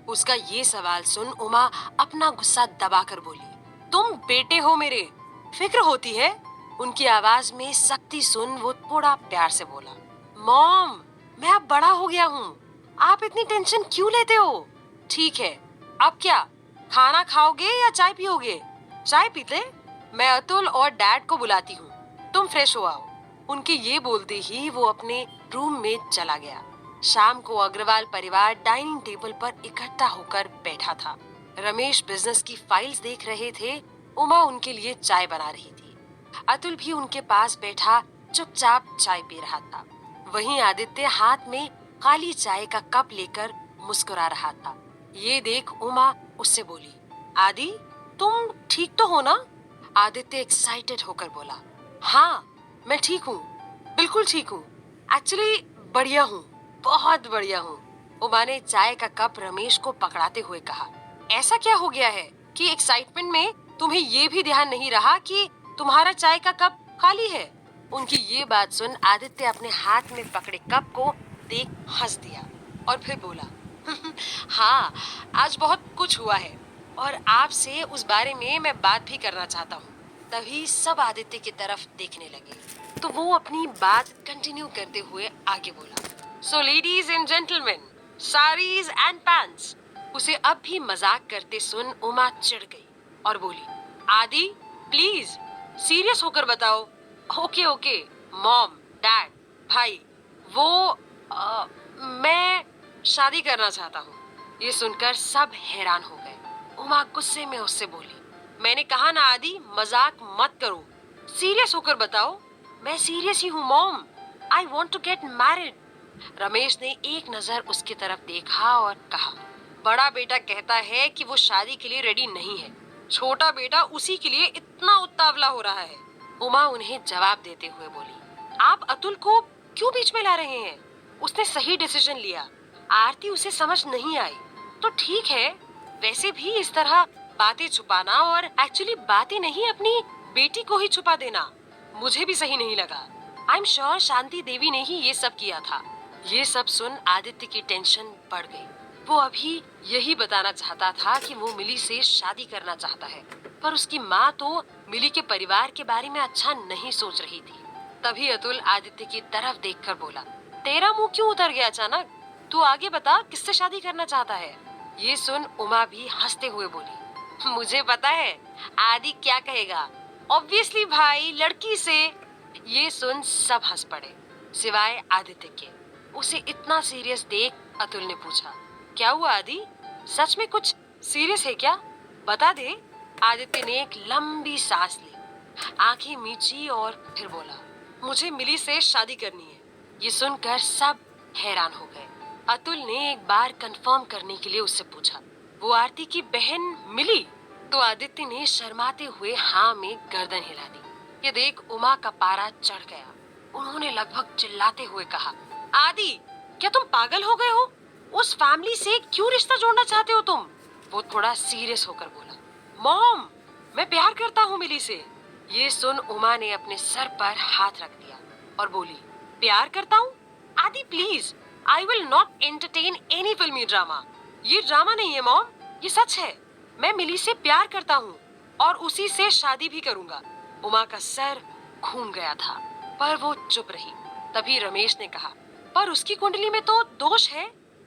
उसका ये सवाल सुन उमा अपना गुस्सा दबाकर बोली, तुम बेटे हो मेरे, फिक्र होती है? उनकी आवाज में सख्ती सुन वो थोड़ा प्यार से बोला, मॉम, मैं अब बड़ा हो गया हूँ, आप इतनी टेंशन क्यों लेते हो? ठीक है, अब क्या, खाना खाओगे या चाय पियोगे? चाय पीते? मैं अतुल और डैड को बुलाती हूँ, तुम फ्रेश हो आओ। उनके ये बोलते ही वो अपने रूम में चला गया। शाम को अग्रवाल परिवार डाइनिंग टेबल पर इकट्ठा होकर बैठा था। रमेश बिजनेस की फाइल्स देख रहे थे, उमा उनके लिए चाय बना रही थी। अतुल भी उनके पास बैठा चुपचाप चाय पी रहा था। वहीं आदित्य हाथ में खाली चाय का कप लेकर मुस्कुरा रहा था। ये देख उमा उससे बोली, आदि तुम ठीक तो हो ना? आदित्य एक्साइटेड होकर बोला, हाँ मैं ठीक हूँ, बिल्कुल ठीक हूँ, एक्चुअली बढ़िया हूँ, बहुत बढ़िया हूँ। उमा ने चाय का कप रमेश को पकड़ाते हुए कहा, ऐसा क्या हो गया है कि एक्साइटमेंट में तुम्हें ये भी ध्यान नहीं रहा कि तुम्हारा चाय का कप खाली है? उनकी ये बात सुन आदित्य अपने हाथ में पकड़े कप को देख हंस दिया और फिर बोला, हाँ आज बहुत कुछ हुआ है और आपसे उस बारे में मैं बात भी करना चाहता हूँ। तभी सब आदित्य की तरफ देखने लगे, तो वो अपनी बात कंटिन्यू करते हुए आगे बोला। So ladies and gentleman, saris and pants. उसे अब भी मजाक करते सुन उमा चिढ़ गई और बोली, आदि प्लीज सीरियस होकर बताओ। ओके ओके मॉम, डैड, भाई, वो मैं शादी करना चाहता हूँ। ये सुनकर सब हैरान हो गए। उमा गुस्से में उससे बोली, मैंने कहा ना आदि, मजाक मत करो, सीरियस होकर बताओ। मैं सीरियस ही हूँ mom, I want to get married. Ramesh ने एक नजर उसकी तरफ देखा और कहा, बड़ा बेटा कहता है कि वो शादी के लिए रेडी नहीं है, छोटा बेटा उसी के लिए इतना उतावला हो रहा है। उमा उन्हें जवाब देते हुए बोली, आप अतुल को क्यों बीच में ला रहे हैं? उसने सही डिसीजन लिया। आरती उसे समझ नहीं आई तो ठीक है, वैसे भी इस तरह बातें छुपाना और एक्चुअली बातें नहीं अपनी बेटी को ही छुपा देना मुझे भी सही नहीं लगा। I am sure Shanti Devi ने ही ये सब किया था। ये सब सुन आदित्य की टेंशन बढ़ गई। वो अभी यही बताना चाहता था कि वो मिली से शादी करना चाहता है, पर उसकी माँ तो मिली के परिवार के बारे में अच्छा नहीं सोच रही थी। तभी अतुल आदित्य की तरफ देखकर बोला, तेरा मुंह क्यों उतर गया अचानक? तू आगे बता, किससे शादी करना चाहता है? ये सुन उमा भी हंसते हुए बोली, मुझे पता है आदि क्या कहेगा, ऑब्वियसली भाई, लड़की से। ये सुन सब हंस पड़े सिवाय आदित्य के। उसे इतना सीरियस देख अतुल ने पूछा, क्या हुआ आदि, सच में कुछ सीरियस है क्या? बता दे। आदित्य ने एक लंबी सांस ली, आंखें मीची और फिर बोला, मुझे मिली से शादी करनी है। ये सुनकर सब हैरान हो गए। अतुल ने एक बार कंफर्म करने के लिए उससे पूछा, वो आरती की बहन मिली? तो आदित्य ने शर्माते हुए हाँ में गर्दन हिला दी। ये देख उमा का पारा चढ़ गया। उन्होंने लगभग चिल्लाते हुए कहा, आदि क्या तुम पागल हो गए हो? उस फैमिली से क्यों रिश्ता जोड़ना चाहते हो तुम? वो थोड़ा सीरियस होकर बोला, मॉम, मैं प्यार करता हूँ मिली से। ये सुन उमा ने अपने सर पर हाथ रख दिया और बोली, प्यार करता हूँ? आदि please, I will not entertain any फिल्मी ड्रामा। ये ड्रामा नहीं है मॉम, ये सच है। मैं मिली से प्यार करता हूँ और उसी से शादी भी करूंगा। उमा का सर घूम गया था पर वो चुप रही। तभी रमेश ने कहा, पर उसकी कुंडली में तो दोष है।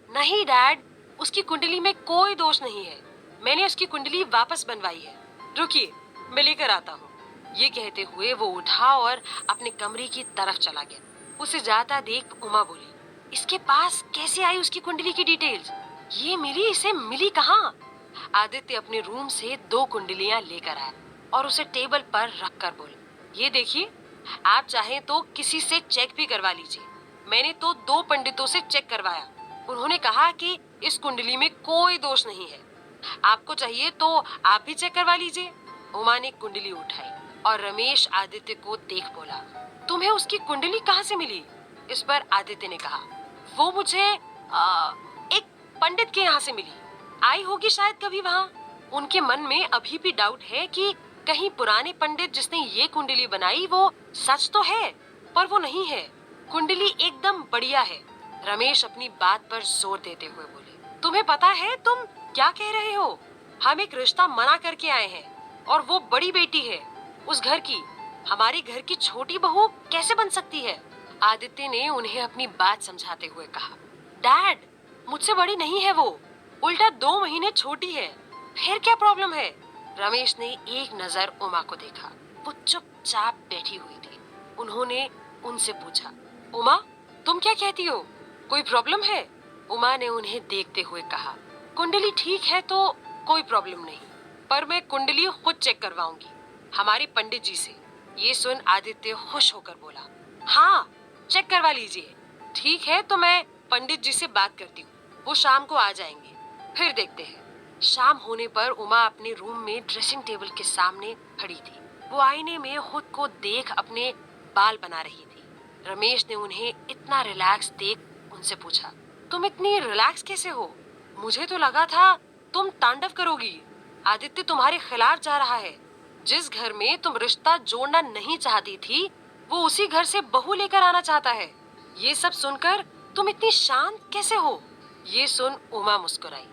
नहीं डैड, उसकी कुंडली में कोई दोष नहीं है। मैंने उसकी कुंडली वापस बनवाई है। रुकिए, मैं लेकर आता हूँ। ये कहते हुए वो उठा और अपने कमरे की तरफ चला गया। उसे जाता देख उमा बोली, इसके पास कैसे आई उसकी कुंडली की डिटेल्स? ये मिली, इसे मिली कहाँ? आदित्य अपने रूम से 2 कुंडलियां लेकर आया और उसे टेबल पर रखकर बोले, ये देखिए, आप चाहें तो किसी से चेक भी करवा लीजिए। मैंने तो 2 पंडितों से चेक करवाया, उन्होंने कहा कि इस कुंडली में कोई दोष नहीं है। आपको चाहिए तो आप भी चेक करवा लीजिए। उमा ने कुंडली उठाई और रमेश आदित्य को देख बोला, तुम्हें उसकी कुंडली कहाँ से मिली? इस पर आदित्य ने कहा, वो मुझे एक पंडित के यहाँ से मिली। आई होगी शायद कभी वहाँ। उनके मन में अभी भी डाउट है कि कहीं पुराने पंडित जिसने ये कुंडली बनाई वो सच तो है, पर वो नहीं है। कुंडली एकदम बढ़िया है। रमेश अपनी बात पर जोर देते हुए बोले, तुम्हें पता है तुम क्या कह रहे हो? हम एक रिश्ता मना करके आए हैं और वो बड़ी बेटी है उस घर की, हमारे घर की छोटी बहू कैसे बन सकती है? आदित्य ने उन्हें अपनी बात समझाते हुए कहा, डैड, मुझसे बड़ी नहीं है वो, उल्टा 2 महीने छोटी है। फिर क्या प्रॉब्लम है? रमेश ने एक नजर उमा को देखा। वो चुपचाप बैठी हुई थी। उन्होंने उनसे पूछा, उमा, तुम क्या कहती हो, कोई प्रॉब्लम है? उमा ने उन्हें देखते हुए कहा, कुंडली ठीक है तो कोई प्रॉब्लम नहीं, पर मैं कुंडली खुद चेक करवाऊंगी हमारे पंडित जी से। ये सुन आदित्य खुश होकर बोला, हाँ, चेक करवा लीजिए। ठीक है, तो मैं पंडित जी से बात करती हूँ, वो शाम को आ जाएंगे, फिर देखते हैं। शाम होने पर उमा अपने रूम में ड्रेसिंग टेबल के सामने खड़ी थी। वो आईने में खुद को देख अपने बाल बना रही थी। रमेश ने उन्हें इतना रिलैक्स देख उनसे पूछा, तुम इतनी रिलैक्स कैसे हो? मुझे तो लगा था तुम तांडव करोगी। आदित्य तुम्हारे खिलाफ जा रहा है। जिस घर में तुम रिश्ता जोड़ना नहीं चाहती थी, वो उसी घर से बहू लेकर आना चाहता है। ये सब सुनकर तुम इतनी शांत कैसे हो? ये सुन उमा मुस्कुराई।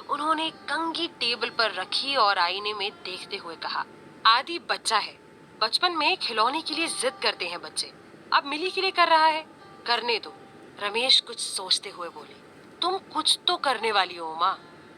उन्होंने कंघी टेबल पर रखी और आईने में देखते हुए कहा, आदि बच्चा है, बचपन में खिलौने के लिए जिद करते हैं बच्चे, अब मिली के लिए कर रहा है, करने दो। रमेश कुछ सोचते हुए बोले, तुम कुछ तो करने वाली हो उमा,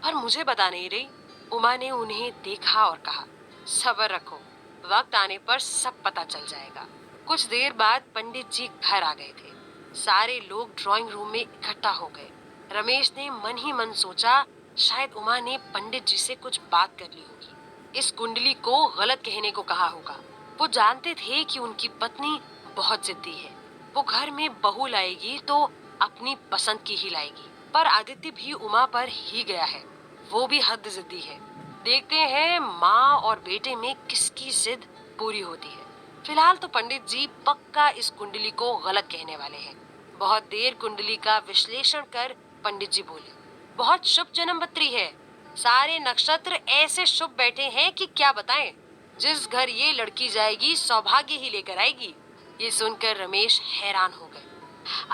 पर मुझे बता नहीं रही। उमा ने उन्हें देखा और कहा, सब्र रखो, वक्त आने पर सब पता चल जाएगा। कुछ देर बाद पंडित जी घर आ गए थे। सारे लोग ड्राइंग रूम में इकट्ठा हो गए। रमेश ने मन ही मन सोचा, शायद उमा ने पंडित जी से कुछ बात कर ली होगी, इस कुंडली को गलत कहने को कहा होगा। वो जानते थे कि उनकी पत्नी बहुत जिद्दी है, वो घर में बहू लाएगी तो अपनी पसंद की ही लाएगी। पर आदित्य भी उमा पर ही गया है, वो भी हद जिद्दी है। देखते हैं माँ और बेटे में किसकी जिद पूरी होती है। फिलहाल तो पंडित जी पक्का इस कुंडली को गलत कहने वाले हैं। बहुत देर कुंडली का विश्लेषण कर पंडित जी बोले, बहुत शुभ जन्मपत्री है, सारे नक्षत्र ऐसे शुभ बैठे हैं कि क्या बताएं। जिस घर ये लड़की जाएगी सौभाग्य ही लेकर आएगी। ये सुनकर रमेश हैरान हो गए।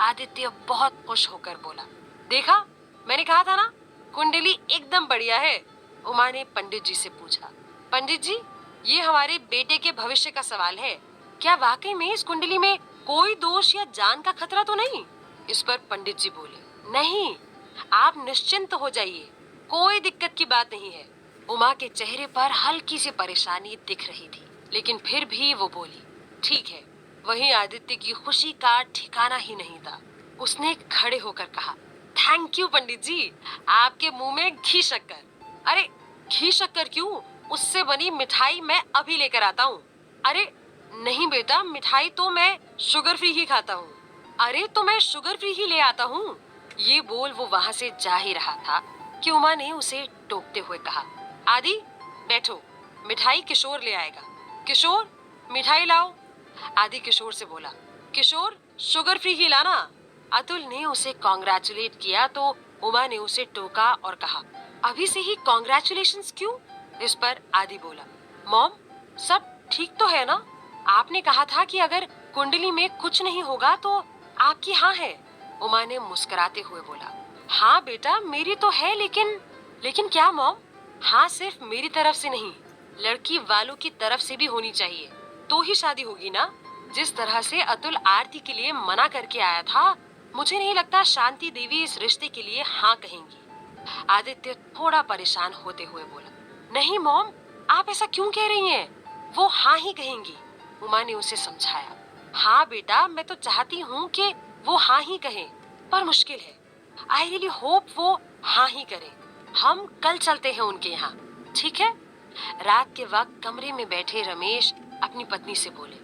आदित्य बहुत खुश होकर बोला, देखा, मैंने कहा था ना, कुंडली एकदम बढ़िया है। उमा ने पंडित जी से पूछा, पंडित जी, ये हमारे बेटे के भविष्य का सवाल है, क्या वाकई में इस कुंडली में कोई दोष या जान का खतरा तो नहीं? इस पर पंडित जी बोले, नहीं, आप निश्चिंत हो जाइए, कोई दिक्कत की बात नहीं है। उमा के चेहरे पर हल्की सी परेशानी दिख रही थी, लेकिन फिर भी वो बोली, ठीक है। वहीं आदित्य की खुशी का ठिकाना ही नहीं था। उसने खड़े होकर कहा, थैंक यू पंडित जी, आपके मुंह में घी शक्कर। अरे घी शक्कर क्यों, उससे बनी मिठाई मैं अभी लेकर आता हूँ। अरे नहीं बेटा, मिठाई तो मैं शुगर फ्री ही खाता हूँ। अरे तो मैं शुगर फ्री ही ले आता हूँ। ये बोल वो वहाँ से जा ही रहा था कि उमा ने उसे टोकते हुए कहा, आदि बैठो, मिठाई किशोर ले आएगा। किशोर, मिठाई लाओ। आदि किशोर से बोला, किशोर शुगर फ्री ही लाना। अतुल ने उसे कॉन्ग्रेचुलेट किया तो उमा ने उसे टोका और कहा, अभी से ही कॉन्ग्रेचुलेशंस क्यों? इस पर आदि बोला, मॉम, सब ठीक तो है ना? आपने कहा था कि अगर कुंडली में कुछ नहीं होगा तो आपकी हाँ है। उमा ने मुस्कुराते हुए बोला, हाँ बेटा, मेरी तो है, लेकिन क्या मॉम? हाँ सिर्फ मेरी तरफ से नहीं, लड़की वालों की तरफ से भी होनी चाहिए, तो ही शादी होगी ना। जिस तरह से अतुल आरती के लिए मना करके आया था, मुझे नहीं लगता शांति देवी इस रिश्ते के लिए हाँ कहेंगी। आदित्य थोड़ा परेशान होते हुए बोला, नहीं मॉम, आप ऐसा क्यों कह रही हैं? वो हाँ ही कहेंगी। उमा ने उसे समझाया, हाँ बेटा, मैं तो चाहती हूँ कि वो हाँ ही कहें, पर मुश्किल है। आई रियली होप वो हाँ ही करें। हम कल चलते हैं उनके यहाँ, ठीक है? रात के वक्त कमरे में बैठे रमेश अपनी पत्नी से बोले,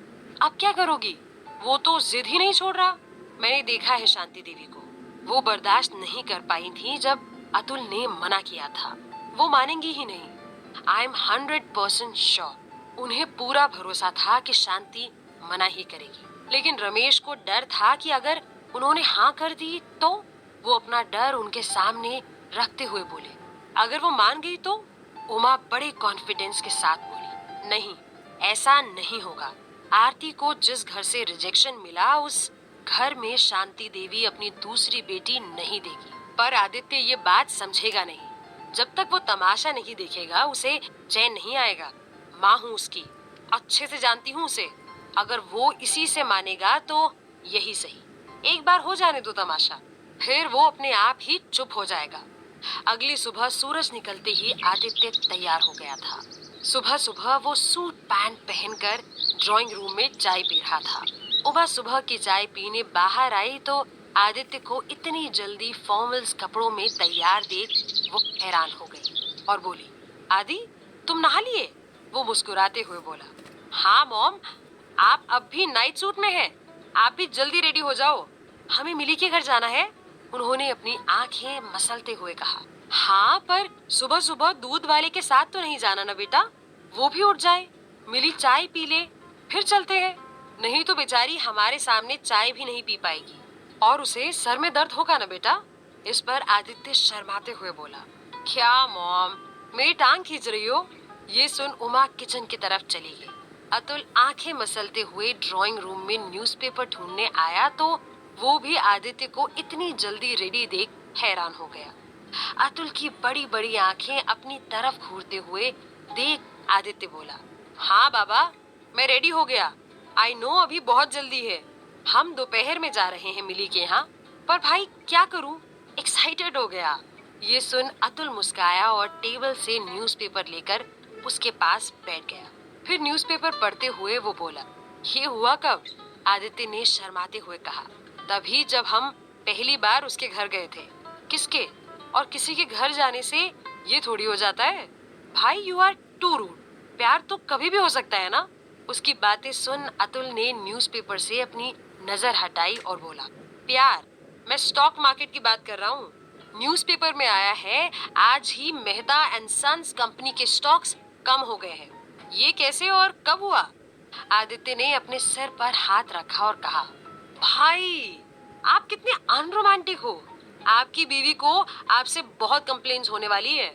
अब क्या करोगी? वो तो जिद ही नहीं छोड़ रहा। मैंने देखा है शांति देवी को, वो बर्दाश्त नहीं कर पाई थी जब अतुल ने मना किया था। वो मानेंगी ही नहीं। I am 100% sure. उन्हें पूरा भरोसा था कि शांति मना ही करेगी, लेकिन रमेश को डर था कि अगर उन्होंने हाँ कर दी तो। वो अपना डर उनके सामने रखते हुए बोले, अगर वो मान गई तो? उमा बड़े कॉन्फिडेंस के साथ बोली, नहीं, ऐसा नहीं होगा। आरती को जिस घर से रिजेक्शन मिला, उस घर में शांति देवी अपनी दूसरी बेटी नहीं देगी। पर आदित्य ये बात समझेगा नहीं। जब तक वो तमाशा नहीं देखेगा उसे चैन नहीं आएगा। माँ हूँ उसकी, अच्छे से जानती हूँ उसे। अगर वो इसी से मानेगा तो यही सही, एक बार हो जाने दो तमाशा, फिर वो अपने आप ही चुप हो जाएगा। अगली सुबह सूरज निकलते ही आदित्य तैयार हो गया था। सुबह सुबह वो सूट पैंट पहनकर ड्राइंग रूम में चाय पी रहा था। उमा सुबह की चाय पीने बाहर आई तो आदित्य को इतनी जल्दी फॉर्मल्स कपड़ों में तैयार देख वो हैरान हो गई और बोली, आदि, तुम नहा लिए? वो मुस्कुराते हुए बोला, हाँ मॉम, आप अब भी नाइट सूट में हैं। आप भी जल्दी रेडी हो जाओ, हमें मिली के घर जाना है। उन्होंने अपनी आंखें मसलते हुए कहा, हाँ, पर सुबह सुबह दूध वाले के साथ तो नहीं जाना ना बेटा, वो भी उठ जाए, मिली चाय पी ले, फिर चलते हैं। नहीं तो बेचारी हमारे सामने चाय भी नहीं पी पाएगी और उसे सर में दर्द होगा ना बेटा। इस पर आदित्य शर्माते हुए बोला, क्या मॉम, मेरी टांग खींच रही हो? ये सुन उमा किचन की तरफ चली गई। अतुल आंखें मसलते हुए ड्राइंग रूम में न्यूज़पेपर ढूंढने आया तो वो भी आदित्य को इतनी जल्दी रेडी देख हैरान हो गया। अतुल की बड़ी बड़ी आंखें अपनी तरफ घूरते हुए देख आदित्य बोला, हाँ बाबा, मैं रेडी हो गया। आई नो अभी बहुत जल्दी है। हम दोपहर में जा रहे हैं मिली के यहाँ। पर भाई क्या करूं? एक्साइटेड हो गया। ये सुन अतुल मुस्काया और टेबल से न्यूज़पेपर लेकर उसके पास बैठ गया। फिर न्यूज़पेपर पढ़ते हुए वो बोला, ये हुआ कब? आदित्य ने शर्माते हुए कहा, तभी जब हम पहली बार उसके घर गए थे। किसके? और किसी के घर जाने से ये थोड़ी हो जाता है। भाई यू आर टू रूड। प्यार तो कभी भी हो सकता है ना? उसकी बातें सुन अतुल ने न्यूज़पेपर से अपनी नजर हटाई और बोला, प्यार? मैं स्टॉक मार्केट की बात कर रहा हूँ। न्यूज़पेपर में आया है आज ही मेहता एंड सन्स कंपनी के स्टॉक्स कम हो गए हैं। ये कैसे और कब हुआ? आदित्य ने अपने सिर पर हाथ रखा और कहा, भाई आप कितने अनरोमांटिक हो। आपकी बीवी को आपसे बहुत कंप्लेंट्स होने वाली है।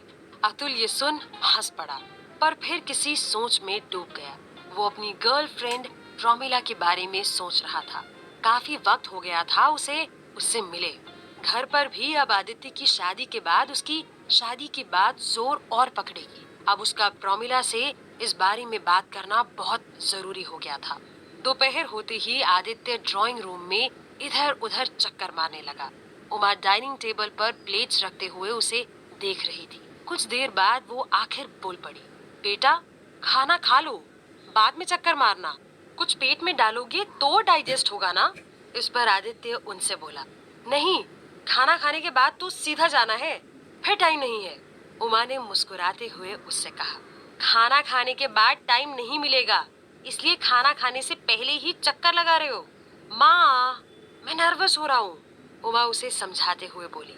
अतुल ये सुन हंस पड़ा, पर फिर किसी सोच में डूब गया। वो अपनी गर्लफ्रेंड प्रोमिला के बारे में सोच रहा था। काफी वक्त हो गया था उसे उससे मिले। घर पर भी अब आदित्य की शादी के बाद उसकी शादी की बात जोर और पकड़ेगी। अब उसका प्रोमिला से इस बारे में बात करना बहुत जरूरी हो गया था। दोपहर होते ही आदित्य ड्राइंग रूम में इधर उधर चक्कर मारने लगा। उमा डाइनिंग टेबल पर प्लेट्स रखते हुए उसे देख रही थी। कुछ देर बाद वो आखिर बोल पड़ी, बेटा खाना खा लो, बाद में चक्कर मारना। कुछ पेट में डालोगे तो डाइजेस्ट होगा ना? इस पर आदित्य उनसे बोला, नहीं, खाना खाने के बाद तो सीधा जाना है, फिर टाइम नहीं है। उमा ने मुस्कुराते हुए उससे कहा, खाना खाने के बाद टाइम नहीं मिलेगा, इसलिए खाना खाने से पहले ही चक्कर लगा रहे हो। माँ, मैं नर्वस हो रहा हूँ, उमा उसे समझाते हुए बोली।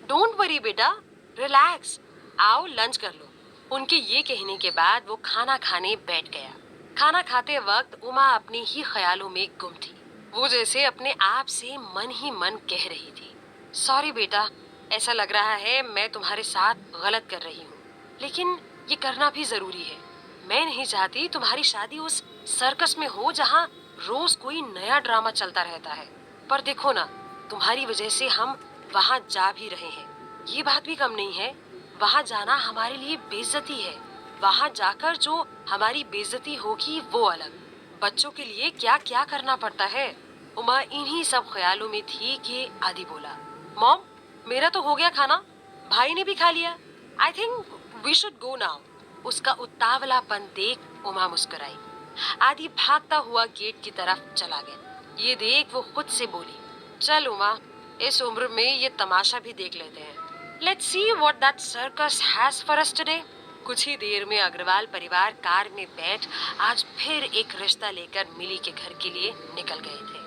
डोंट वरी बेटा, रिलैक्स, आओ लंच कर लो। उनके ये कहने के बाद वो खाना खाने बैठ गया। खाना खाते वक्त उमा अपने ही ख्यालों में गुम थी। वो जैसे अपने आप से मन ही मन कह रही थी, सॉरी बेटा, ऐसा लग रहा है मैं तुम्हारे साथ गलत कर रही हूँ, लेकिन ये करना भी जरूरी है। मैं नहीं चाहती तुम्हारी शादी उस सर्कस में हो जहाँ रोज कोई नया ड्रामा चलता रहता है। पर देखो ना, तुम्हारी वजह से हम वहाँ जा भी रहे हैं। ये बात भी कम नहीं है, वहाँ जाना हमारे लिए बेइज्जती है। वहाँ जाकर जो हमारी बेइज्जती होगी वो अलग। बच्चों के लिए क्या क्या करना पड़ता है। उमा इन्हीं सब ख्यालों में थी कि आदि बोला, मॉम, मेरा तो हो गया खाना, भाई ने भी खा लिया। I think we should go now. उसका उतावलापन देख उमा मुस्कुराई। आदि भागता हुआ गेट की तरफ चला गया। ये देख वो खुद से बोली, चल उमा, इस उम्र में ये तमाशा भी देख लेते हैं। Let's see what that circus has for us today. कुछ ही देर में अग्रवाल परिवार कार में बैठ आज फिर एक रिश्ता लेकर मिली के घर के लिए निकल गए थे।